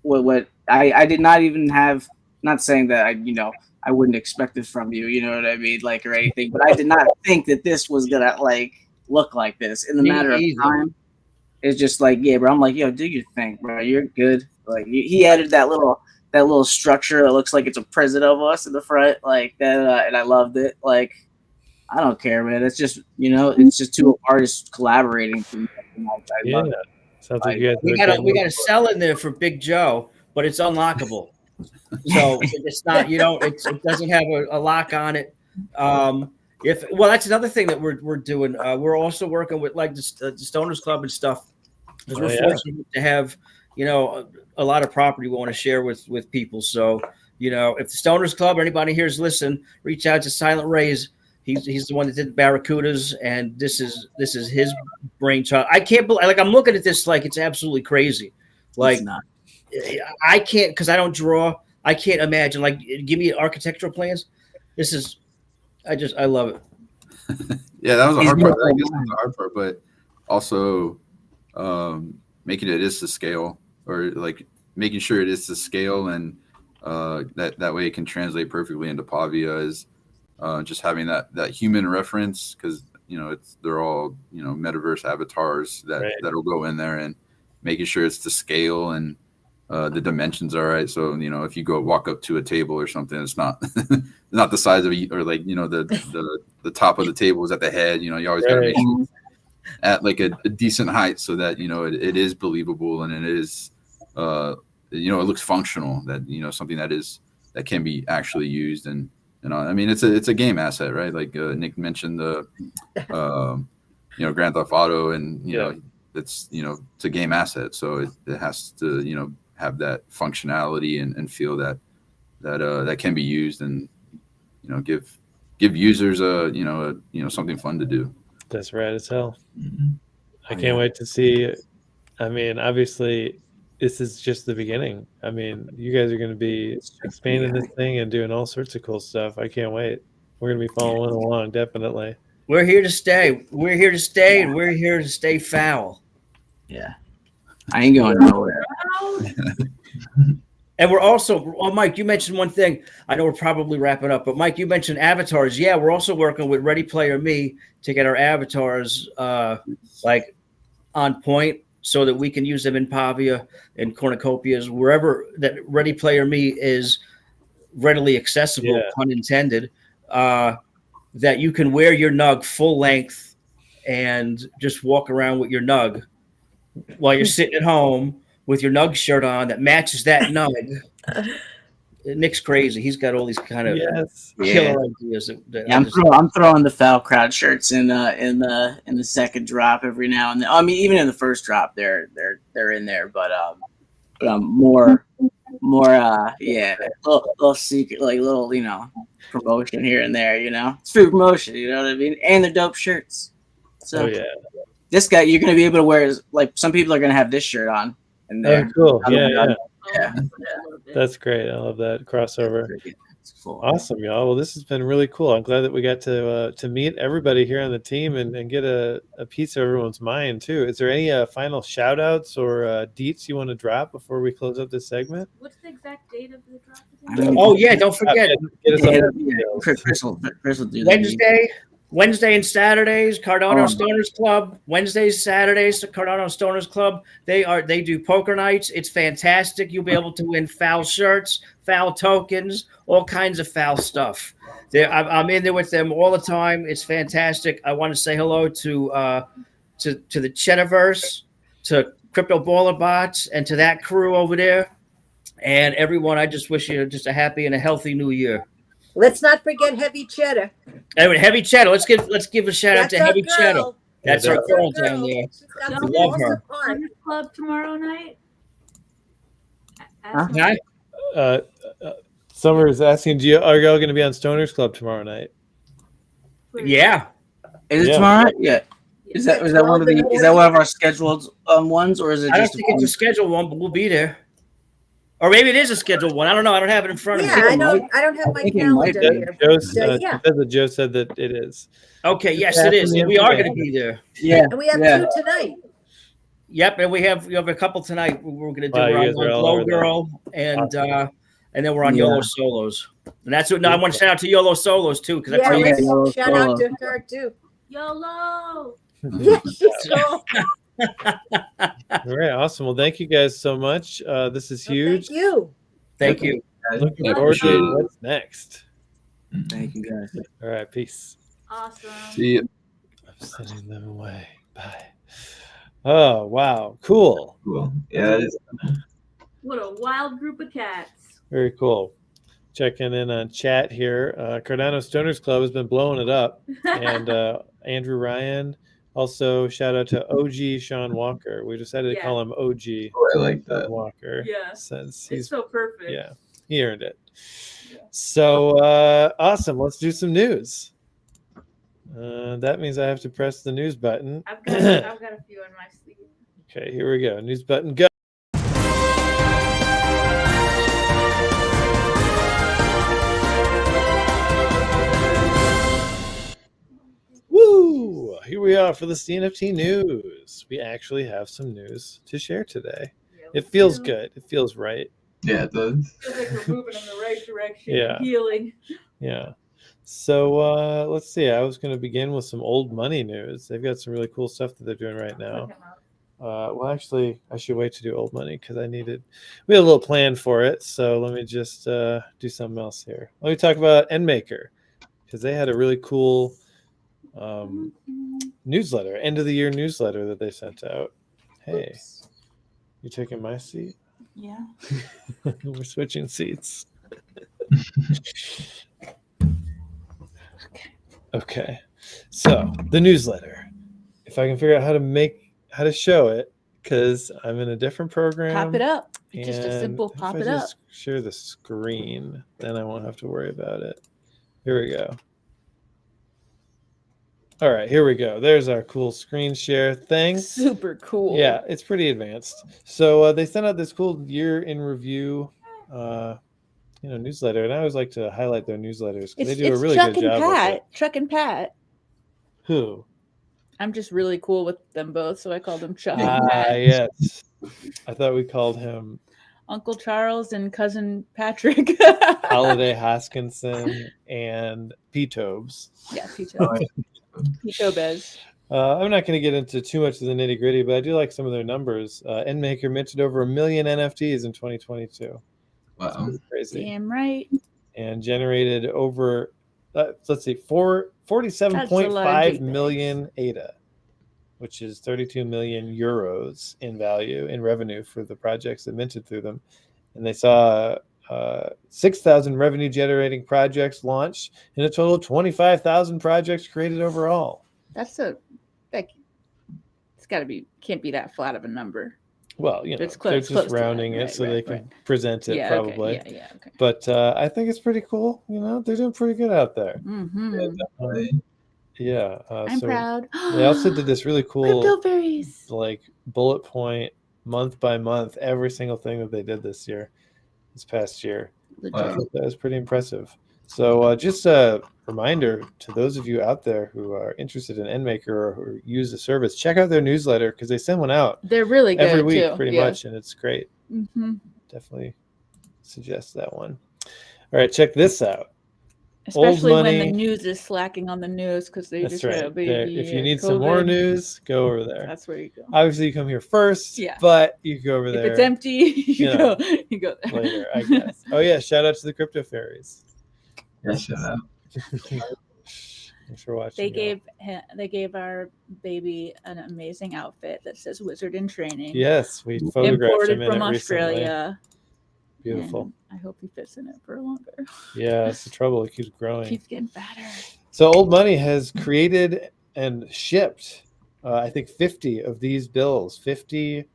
what I did not even have. Not saying that I wouldn't expect it from you. You know what I mean? Like, or anything, but I did not think that this was gonna look like this in the matter of time. It's just like, yeah, bro. I'm like, yo, do your thing, bro. You're good. Like, he added that little structure. It looks like it's a present of us in the front, like that, and I loved it. Like, I don't care, man. It's just, it's just two artists collaborating. I love it. Sounds like you guys. We got a cell in there for Big Joe, but it's unlockable. So it's not, it doesn't have a lock on it. That's another thing that we're doing. We're also working with like the Stoners Club and stuff, because we're fortunate to have, a lot of property we want to share with people. So, if the Stoners Club or anybody here is listening, reach out to Silent Rays. He's the one that did Barracudas, and this is his brainchild. I can't believe, like, I'm looking at this like it's absolutely crazy. Like, I can't, because I don't draw. I can't imagine. Like, give me architectural plans. I love it. Yeah, that was a hard part. I guess that's the hard part, but also making it is to scale, or like making sure it is to scale, and that way it can translate perfectly into Pavia is just having that human reference, because they're all metaverse avatars that'll go in there, and making sure it's to scale and the dimensions are right. So if you walk up to a table or something, it's not not the size of or like the top of the table is at the head. You always got to make sure at like a decent height, so that it is believable, and it is it looks functional, that something that can be actually used. And I mean, it's a game asset, right? Like Nick mentioned the Grand Theft Auto, and it's it's a game asset, so it has to have that functionality and feel that can be used, and give users something fun to do. That's rad as hell. I can't wait to see. I mean, obviously, this is just the beginning. I mean, you guys are going to be expanding this thing and doing all sorts of cool stuff. I can't wait. We're going to be following along, definitely. We're here to stay. We're here to stay, and we're here to stay foul. Yeah. I ain't going nowhere. And we're also, Mike, you mentioned one thing. I know we're probably wrapping up, but Mike, you mentioned avatars. Yeah, we're also working with Ready Player Me to get our avatars like on point, so that we can use them in Pavia and cornucopias, wherever that Ready Player Me is readily accessible, pun intended, that you can wear your nug full length and just walk around with your nug while you're sitting at home with your nug shirt on that matches that nug. Nick's crazy. He's got all these kind of killer ideas. I'm throwing the foul crowd shirts in the second drop every now and then. I mean, even in the first drop, they're in there, but more little secret, like little promotion here and there. It's free promotion. You know what I mean? And they're dope shirts. So this guy, you're gonna be able to wear, like, some people are gonna have this shirt on. And cool. Yeah. That's great. I love that crossover. Cool. Awesome, y'all. Well, this has been really cool. I'm glad that we got to meet everybody here on the team and get a piece of everyone's mind too. Is there any final shout outs or deets you want to drop before we close up this segment? What's the exact date of the drop? Oh yeah, don't forget. Chris will do that. Wednesday and Saturdays, Cardano Stoners Club. Wednesdays, Saturdays, Cardano Stoners Club. They do poker nights. It's fantastic. You'll be able to win foul shirts, foul tokens, all kinds of foul stuff. I'm in there with them all the time. It's fantastic. I want to say hello to the Cheddaverse, to Crypto Baller Bots, and to that crew over there. And everyone, I just wish you just a happy and a healthy new year. Let's not forget Heavy Cheddar. Anyway, Heavy Cheddar. Let's give a shout out to Heavy Cheddar. That's our girl down there. We love her. Club tomorrow night. Summer is asking, are y'all going to be on Stoners Club tomorrow night? Yeah. Is it tomorrow night? Yeah. Is that one of our scheduled ones, or is it? I don't think it's a scheduled one, but we'll be there. Or maybe it is a scheduled one. I don't know. I don't have it in front of me. I don't have my calendar here. Joe said that it is. Okay, yes, it is. We are going to be there. Yeah. And we have 2 tonight. Yep, and we have a couple tonight. We're going to do on Glow Girl, and then we're on YOLO Solos. And that's what. No, I want to shout out to YOLO Solos too, because shout out to her too. YOLO. Yeah, she's cool. All right, awesome. Well, thank you guys so much. This is huge. Thank you. Looking forward to what's next. Thank you, guys. All right, peace. Awesome. See you. I'm sending them away. Bye. Oh, wow. Cool. Cool. Yeah, it is. What a wild group of cats. Very cool. Checking in on chat here. Cardano Stoners Club has been blowing it up. And Andrew Ryan. Also, shout out to OG Sean Walker. We decided to call him OG Oh, I like Sean that. Walker. Yeah. Since It's so perfect. yeah, he earned it. So awesome. Let's do some news. That means I have to press the news button. I've got a few on my sleeve. Okay, here we go. News button, go. Woo! Here we are for the CNFT news. We actually have some news to share today. It feels good. It feels right. Yeah, it does. Feels like we're moving in the right direction. Yeah. Healing. Yeah. So let's see. I was going to begin with some old money news. They've got some really cool stuff that they're doing right now. Well, actually, I should wait to do old money because we had a little plan for it. So let me just do something else here. Let me talk about NMaker because they had a really cool newsletter, end of the year newsletter that they sent out. Hey, oops. You taking my seat? Yeah. We're switching seats. Okay. So the newsletter. If I can figure out how to show it, because I'm in a different program. Pop it up. Just a simple pop it up. Just share the screen, then I won't have to worry about it. Here we go. All right, here we go. There's our cool screen share thing. Super cool. Yeah, it's pretty advanced. So they sent out this cool year in review, newsletter, and I always like to highlight their newsletters because they do a really good job with it. Chuck and Pat. Who? I'm just really cool with them both, so I called them Chuck and Pat. Yes. I thought we called him Uncle Charles and Cousin Patrick. Holiday Hoskinson and P-Tobes. Yeah, P-Tobes. P-Tobes. I'm not going to get into too much of the nitty gritty, but I do like some of their numbers. NMaker minted over 1 million NFTs in 2022. Wow. Crazy. Damn right. And generated over, let's see, 47.5 million ADA, which is 32 million euros in value, in revenue for the projects that minted through them. And they saw 6,000 revenue generating projects launched and a total of 25,000 projects created overall. It's got to be, can't be that flat of a number. Well, it's they're just rounding it so they can present it probably. Okay. Okay. But I think it's pretty cool. They're doing pretty good out there. Mm-hmm. Yeah, I'm proud. They also did this really cool crypto fairies, like bullet point month by month, every single thing that they did this past year. Wow. That was pretty impressive. So just a reminder to those of you out there who are interested in NMaker or who use the service, check out their newsletter because they send one out. They're really good every week, too. pretty much, and it's great. Mm-hmm. Definitely suggest that one. All right, check this out. Especially when the news is slacking on the news because they just had a baby. If you need COVID. some more news, go over there. That's where you go. Obviously, you come here first. Yeah. But you go over there. If it's empty, you go there later, I guess. Oh yeah, shout out to the crypto fairies. Yeah, shout out. Thanks for watching. They gave our baby an amazing outfit that says "Wizard in Training." Yes, we photographed him in from it Australia. Recently. Beautiful. I hope he fits in it for longer. Yeah, it's the trouble. It keeps growing. Keeps getting fatter. So Old Money has created and shipped, I think, 50 of these bills, 50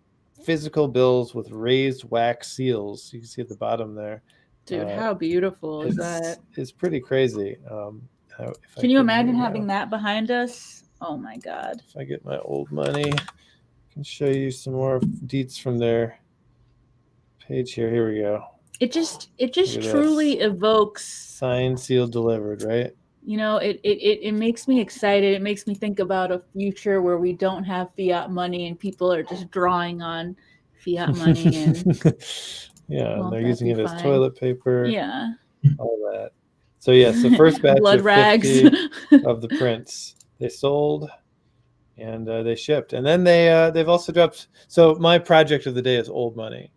physical bills with raised wax seals. You can see at the bottom there. Dude, how beautiful is that? It's pretty crazy. Can you imagine having that behind us? Oh my God. If I get my Old Money, I can show you some more deets from their page here. Here we go. It just truly evokes signed, sealed, delivered, right? It makes me excited. It makes me think about a future where we don't have fiat money and people are just drawing on fiat money and yeah, and they're using it as toilet paper. Yeah. All that. So yes, the first batch blood of rags 50 of the prints they sold and they shipped. And then they've also dropped. So my project of the day is Old Money.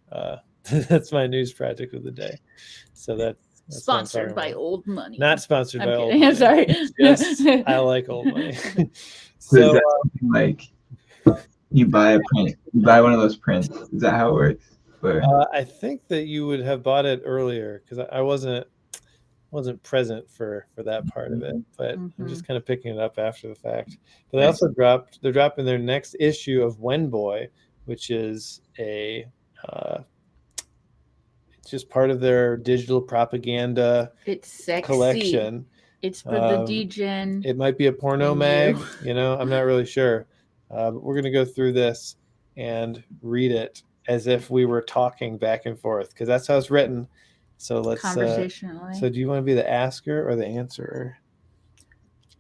That's my news project of the day. So that's sponsored by Old Money. Not sponsored by Old Money. I'm sorry. Yes, I like Old Money. So like You buy a print. You buy one of those prints. Is that how it works? Or, I think that you would have bought it earlier because I wasn't present for that part of it, but I'm just kind of picking it up after the fact. But they also they're dropping their next issue of When Boy, which is a it's just part of their digital propaganda collection. It's for the degen. It might be a porno mag, you know, I'm not really sure. But we're going to go through this and read it as if we were talking back and forth because that's how it's written. So let's conversationally. So do you want to be the asker or the answerer?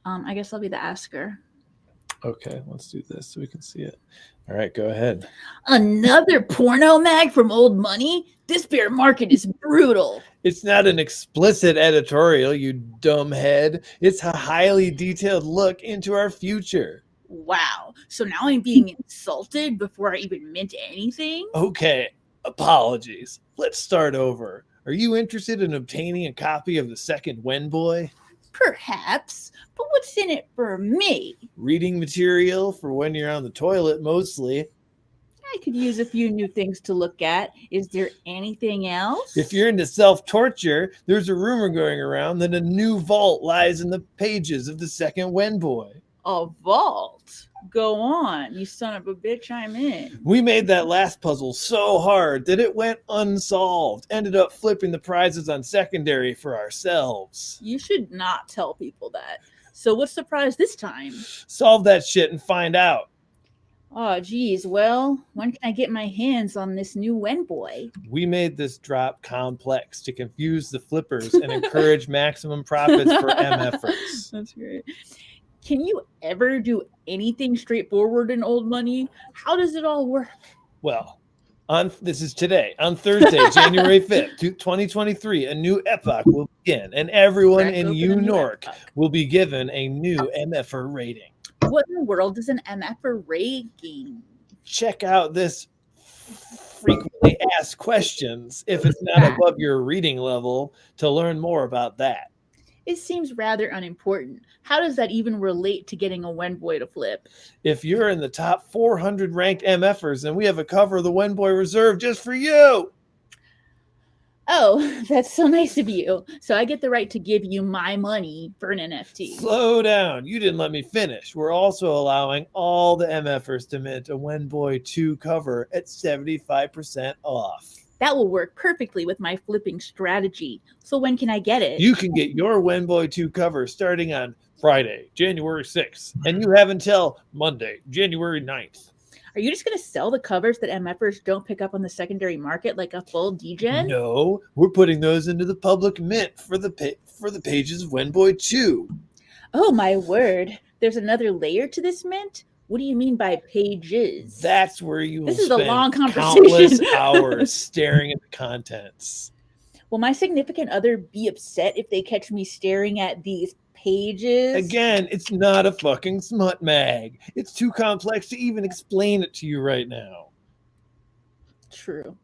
I guess I'll be the asker. Okay, let's do this so we can see it. All right, go ahead. Another porno mag from Old Money? This bear market is brutal. It's not an explicit editorial, you dumbhead. It's a highly detailed look into our future. Wow. So now I'm being insulted before I even meant anything? Okay, apologies. Let's start over. Are you interested in obtaining a copy of the second When Boy? Perhaps, but what's in it for me? Reading material for when you're on the toilet, mostly. I could use a few new things to look at. Is there anything else? If you're into self-torture, there's a rumor going around that a new vault lies in the pages of the second When Boy. A vault? Go on, you son of a bitch, I'm in. We made that last puzzle so hard that it went unsolved. Ended up flipping the prizes on secondary for ourselves. You should not tell people that. So what's the prize this time? Solve that shit and find out. Oh, geez. Well, when can I get my hands on this new When Boy? We made this drop complex to confuse the flippers and encourage maximum profits for MFers. That's great. Can you ever do anything straightforward in Old Money? How does it all work? Well, this is today. On Thursday, January 5th, 2023, a new epoch will begin, and everyone in New York will be given a new MFer rating. What in the world is an MFer rating? Check out this frequently asked questions if it's not above your reading level to learn more about that. It seems rather unimportant. How does that even relate to getting a When Boy to flip? If you're in the top 400 ranked MFers, then we have a cover of the When Boy reserved just for you. Oh, that's so nice of you. So I get the right to give you my money for an NFT. Slow down. You didn't let me finish. We're also allowing all the MFers to mint a When Boy 2 cover at 75% off. That will work perfectly with my flipping strategy. So when can I get it? You can get your When Boy 2 cover starting on Friday, January 6th, and you have until Monday, January 9th. Are you just going to sell the covers that MFers don't pick up on the secondary market like a full degen? No, we're putting those into the public mint for the pages of When Boy 2. Oh, my word. There's another layer to this mint? What do you mean by pages? That's where you will spend a long countless hours staring at the contents. Will my significant other be upset if they catch me staring at these pages? Again, it's not a fucking smut mag. It's too complex to even explain it to you right now. True.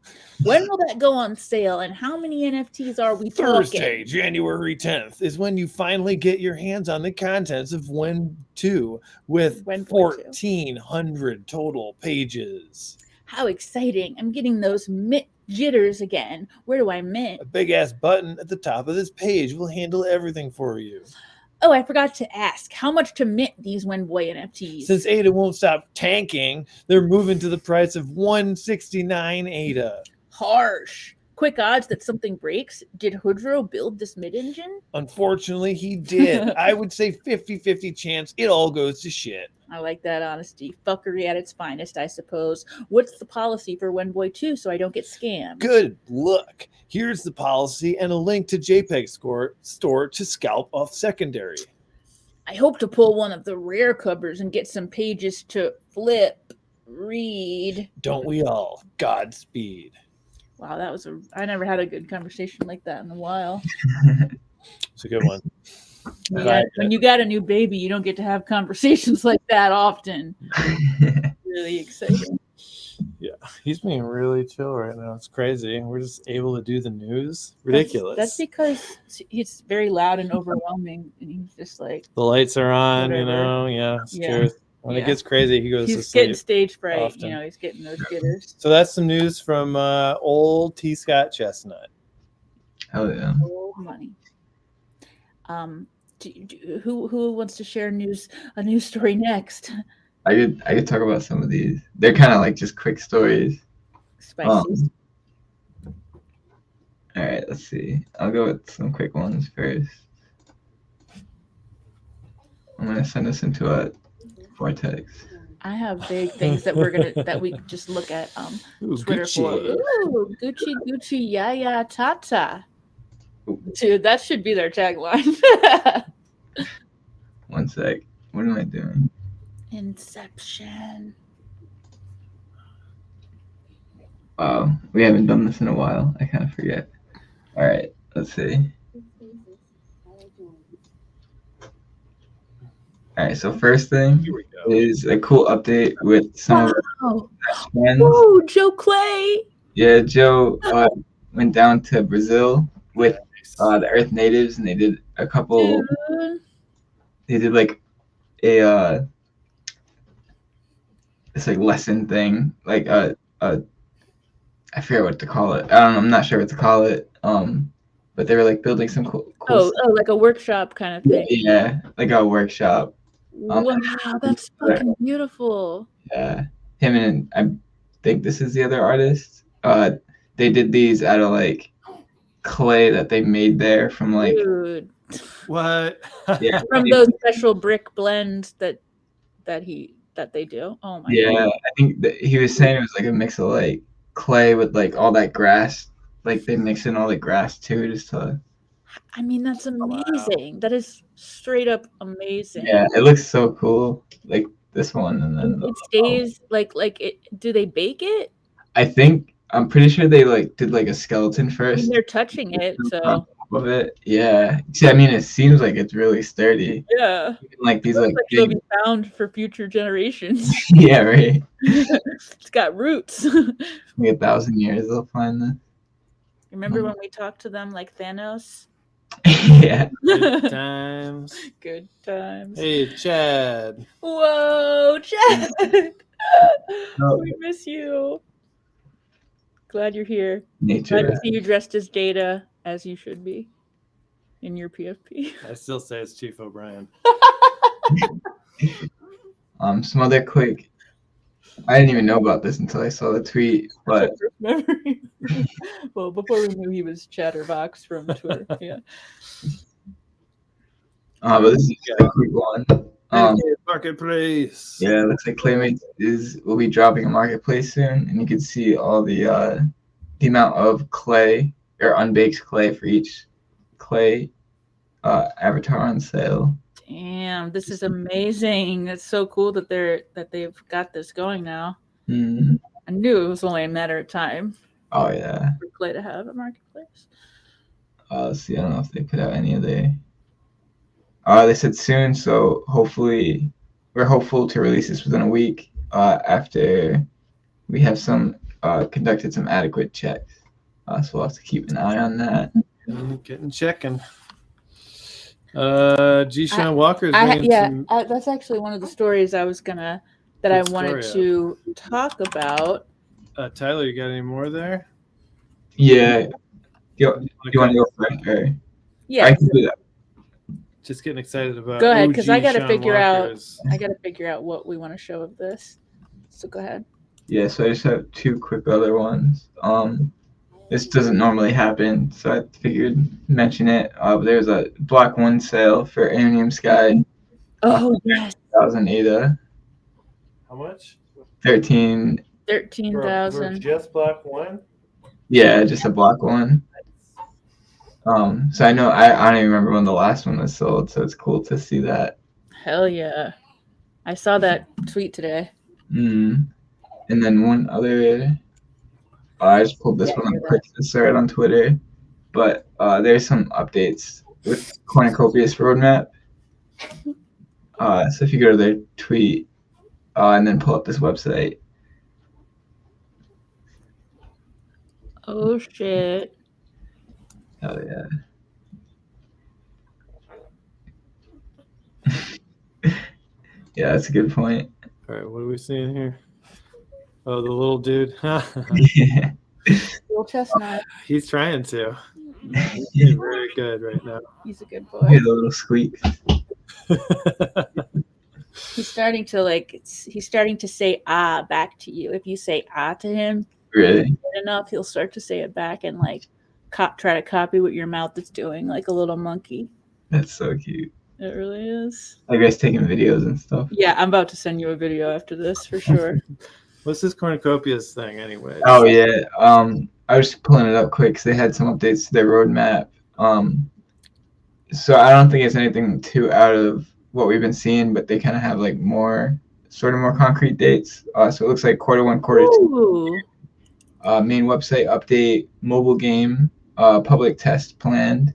When will that go on sale, and how many NFTs are we talking? Thursday, January 10th is when you finally get your hands on the contents of When 2 with 1,400 total pages. How exciting. I'm getting those mint jitters again. Where do I mint? A big-ass button at the top of this page will handle everything for you. Oh, I forgot to ask. How much to mint these When Boy NFTs? Since ADA won't stop tanking, they're moving to the price of $169 ADA. Harsh. Quick odds that something breaks. Did Hoodro build this mid-engine? Unfortunately, he did. I would say 50-50 chance it all goes to shit. I like that honesty. Fuckery at its finest, I suppose. What's the policy for When Boy 2 so I don't get scammed? Good look. Here's the policy and a link to JPEG store to scalp off secondary. I hope to pull one of the rare covers and get some pages to flip. Read. Don't we all? Godspeed. Wow, I never had a good conversation like that in a while. It's a good one. When you got a new baby, you don't get to have conversations like that often. Really exciting. Yeah, he's being really chill right now. It's crazy. We're just able to do the news. Ridiculous. That's because it's very loud and overwhelming, and he's just like, the lights are on, whatever. Yeah, it's true. When it gets crazy, he goes to He's getting sleep. stage fright. often. You know, he's getting those jitters. So that's some news from old T. Scott Chestnut. Hell yeah. Old money. Who wants to share a news story next? I could talk about some of these. They're kind of like just quick stories. Spicy. All right, let's see. I'll go with some quick ones first. I'm gonna send this into a vortex. I have big things that we just look at Ooh, Twitter Gucci. for. Ooh, Gucci, yeah, Tata. Dude, that should be their tagline. One sec. What am I doing? Inception. Wow, we haven't done this in a while. I kind of forget. All right, let's see. All right, so first thing Here we go. is a cool update with some of Wow. our best friends. Oh, Joe Clay. Yeah, Joe went down to Brazil with the Earth Natives, and they did a couple. Dude. They did like a this like lesson thing, like I forget what to call it. I don't know. I'm not sure what to call it. But they were like building some cool Oh, stuff. like a workshop kind of thing. Yeah, like a workshop. Wow, that's fucking beautiful. Yeah, him and I think this is the other artist. They did these out of like clay that they made there from like. Dude. What? Yeah. From those special brick blends that they do. Oh my Yeah, God. I think that he was saying it was like a mix of like clay with like all that grass. Like they mix in all the grass too, just to. I mean, that's amazing. That is straight up amazing. Yeah, it looks so cool. Like this one, and then It stays like it. Do they bake it? I'm pretty sure they like did like a skeleton I first. mean, they're touching it, so. On top of it, yeah. See, I mean, it seems like it's really sturdy. Yeah. Like these like it'll big. be found for future generations. Yeah, right. It's got roots. Like 1,000 years they'll find this. Remember when we talked to them like Thanos? Yeah. Good times. Good times. Hey, Chad. Whoa, Chad. We miss you. Glad you're here. Nature. Glad to see you dressed as Data, as you should be in your PFP. I still say it's Chief O'Brien. Some other quick. I didn't even know about this until I saw the tweet, but Memory. Well, before we knew he was Chatterbox from Twitter. Yeah. but this is a quick one. Marketplace. Yeah, it looks like Claymate will be dropping a marketplace soon, and you can see all the amount of clay or unbaked clay for each clay avatar on sale. Damn, this is amazing. It's so cool that they've got this going now. Mm-hmm. I knew it was only a matter of time. Oh yeah. For Clay to have a marketplace. Let's see. I don't know if they put out any of the. They said soon, so hopefully, we're hopeful to release this within a week. After we have conducted some adequate checks, so we'll have to keep an eye on that. Getting checking. G-Sean Walker's bringing some. That's actually one of the stories I wanted to talk about. Tyler, you got any more there? Yeah. You want to go first? Or? Yeah. I can do that. Just getting excited about. Go ahead, because I got to figure Walker's. out. I got to figure out what we want to show of this. So go ahead. Yeah. So I just have two quick other ones. This doesn't normally happen, so I figured mention it. There's a Block 1 sale for Ammonium Sky. Oh yes. 13,000 ADA. How much? 13,000. For just Block 1. Yeah, just a Block 1. So I know I don't even remember when the last one was sold, so it's cool to see that. Hell yeah. I saw that tweet today. And then one other, I just pulled this one up quick to start on Twitter, but there's some updates with Cornucopia's roadmap. So if you go to their tweet and then pull up this website. Oh shit. Hell yeah. Yeah, that's a good point. All right, what are we seeing here? Oh, the little dude. Yeah. Little chestnut. He's trying to. He's very good right now. He's a good Hear boy. the little squeak. He's starting to say ah back to you. If you say ah to him Really? good enough, he'll start to say it back and like try to copy what your mouth is doing, like a little monkey. That's so cute. It really is. I guess taking videos and stuff. Yeah, I'm about to send you a video after this for sure. What's this cornucopias thing, anyway? Oh yeah. I was just pulling it up quick because they had some updates to their roadmap. So I don't think it's anything too out of what we've been seeing, but they kind of have like more concrete dates. So it looks like Q1, Q2. Main website update, mobile game, public test planned.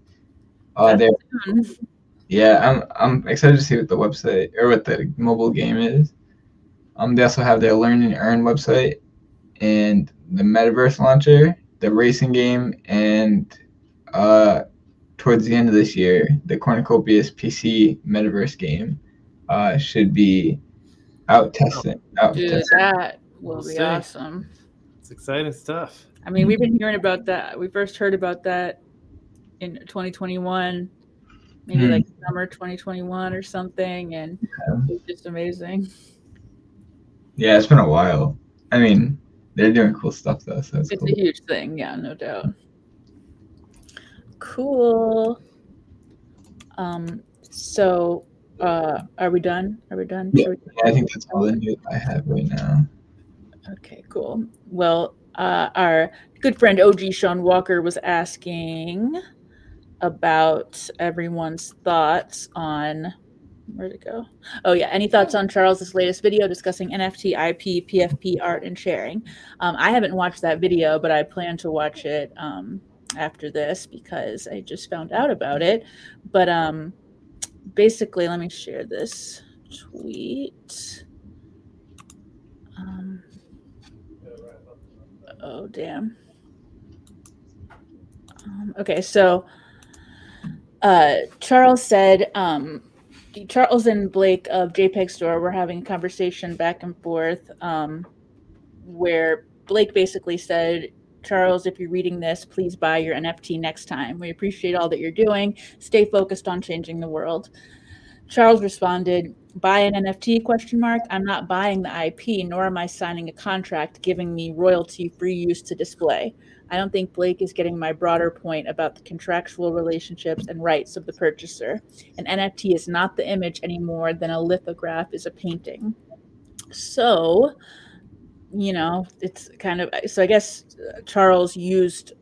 Yeah, I'm excited to see what the website or what the mobile game is. They also have their Learn and Earn website and the Metaverse launcher, the racing game, and towards the end of this year, the Cornucopias PC Metaverse game should be out testing. That will be awesome. It's exciting stuff. I mean, we've been hearing about that. We first heard about that in 2021, maybe like summer 2021 or something, and it's just amazing. Yeah, it's been a while. I mean, they're doing cool stuff though, so it's cool. A huge thing, yeah, no doubt. Cool. So are we done? Yeah, I think that's all the news I have right now. Okay, cool. Well, our good friend OG Sean Walker was asking about everyone's thoughts on where'd it go? Oh yeah, any thoughts on Charles's latest video discussing NFT, IP, PFP, art, and sharing? I haven't watched that video, but I plan to watch it after this because I just found out about it. But basically, let me share this tweet. Oh damn. Okay, so Charles said Charles and Blake of JPEG Store were having a conversation back and forth where Blake basically said, Charles, if you're reading this, please buy your NFT next time. We appreciate all that you're doing. Stay focused on changing the world. Charles responded, buy an NFT, ? I'm not buying the IP, nor am I signing a contract giving me royalty-free use to display. I don't think Blake is getting my broader point about the contractual relationships and rights of the purchaser. An NFT is not the image any more than a lithograph is a painting. So, it's kind of, so I guess Charles used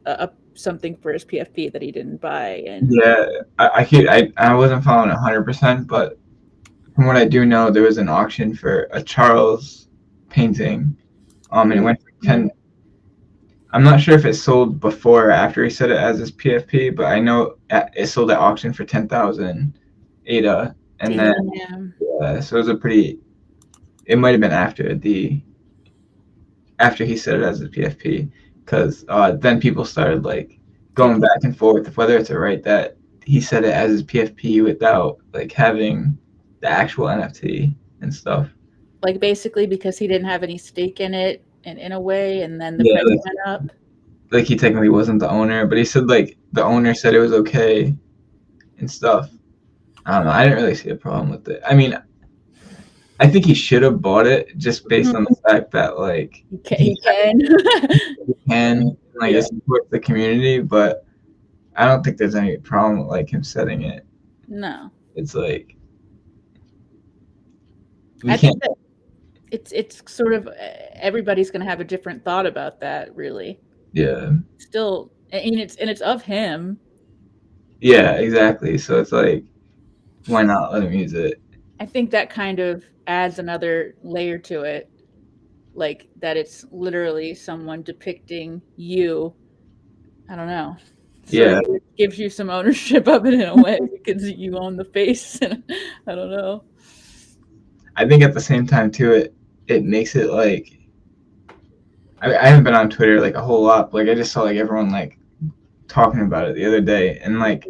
something for his PFP that he didn't buy. And yeah, I wasn't following 100%, but from what I do know, there was an auction for a Charles painting, and it went for 10. I'm not sure if it sold before or after he said it as his PFP, but I know it sold at auction for 10,000 ADA, and then so it was it might have been after he said it as a PFP, because then people started like going back and forth whether it's a right that he said it as his PFP without like having the actual NFT and stuff. Like basically because he didn't have any stake in it, and in a way, and then the price went up. Like he technically wasn't the owner, but he said like the owner said it was okay and stuff. I don't know. I didn't really see a problem with it. I mean, I think he should have bought it just based on the fact that like he can like it supports the community, but I don't think there's any problem with like him setting it. No. It's like I think that it's sort of everybody's going to have a different thought about that, really. Yeah. Still, I mean, it's of him. Yeah, exactly. So it's like, why not let him use it? I think that kind of adds another layer to it, like that it's literally someone depicting you. I don't know. Yeah. It gives you some ownership of it in a way because you own the face. I don't know. I think at the same time too, it makes it like I haven't been on Twitter like a whole lot. Like I just saw like everyone like talking about it the other day, and like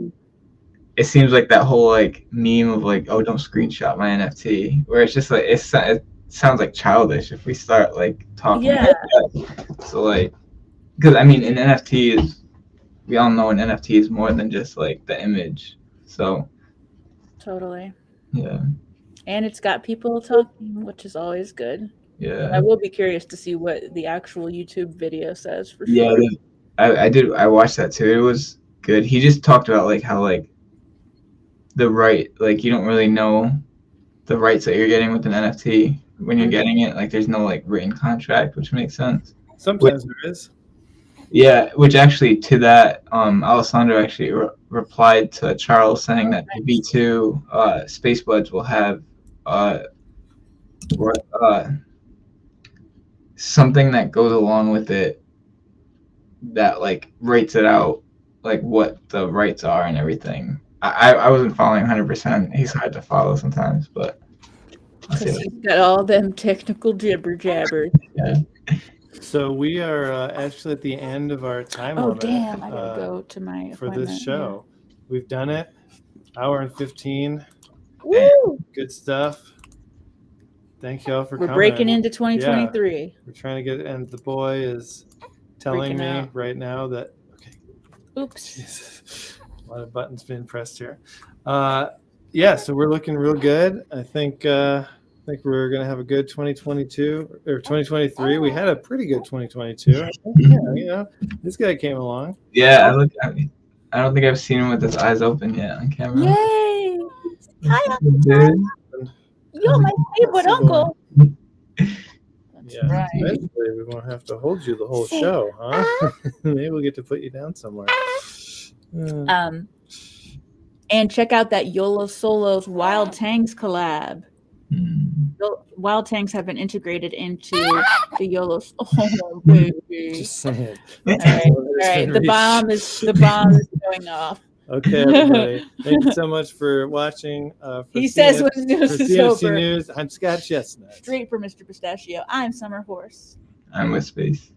it seems like that whole like meme of like, oh, don't screenshot my NFT, where it's just like it sounds like childish if we start like talking. Yeah. Like that. So like, because I mean, an NFT is, we all know an NFT is more than just like the image. So Totally. yeah. And it's got people talking, which is always good. Yeah. I will be curious to see what the actual YouTube video says for Yeah, sure. I watched that too. It was good. He just talked about like how like the right, like you don't really know the rights that you're getting with an NFT when you're getting it. Like there's no like written contract, which makes sense. Sometimes there is. Yeah, which actually to that, Alessandro actually replied to Charles saying that the V2 Space Buds will have something that goes along with it that like rates it out, like what the rights are and everything. I wasn't following 100%. He's hard to follow sometimes, but because he's got all them technical jibber jabber. Yeah. So we are actually at the end of our time limit. Oh damn! I gotta go to my for this show. Yeah. We've done it. Hour and 15. Woo! Good stuff. Thank y'all for coming. We're breaking into 2023. Yeah, we're trying to get, and the boy is telling me right now that. Okay. Oops. Jesus. A lot of buttons being pressed here. Yeah, so we're looking real good. I think we're gonna have a good 2022 or 2023. We had a pretty good 2022. Yeah, this guy came along. Yeah, I don't think I've seen him with his eyes open yet on camera. Yay! Hi, Uncle. You're my favorite uncle. Yeah, right. Eventually we won't have to hold you the whole show, huh? Maybe we'll get to put you down somewhere. And check out that YOLO Solos Wild Tangs collab. Wild Tangs have been integrated into the YOLO. Oh, baby. Just saying. All right. The bomb is going off. Okay, everybody. Thank you so much for watching. He says when news is over. News. I'm Scott Chestnut. Straight for Mr. Pistachio. I'm Summer Horse. I'm with Space.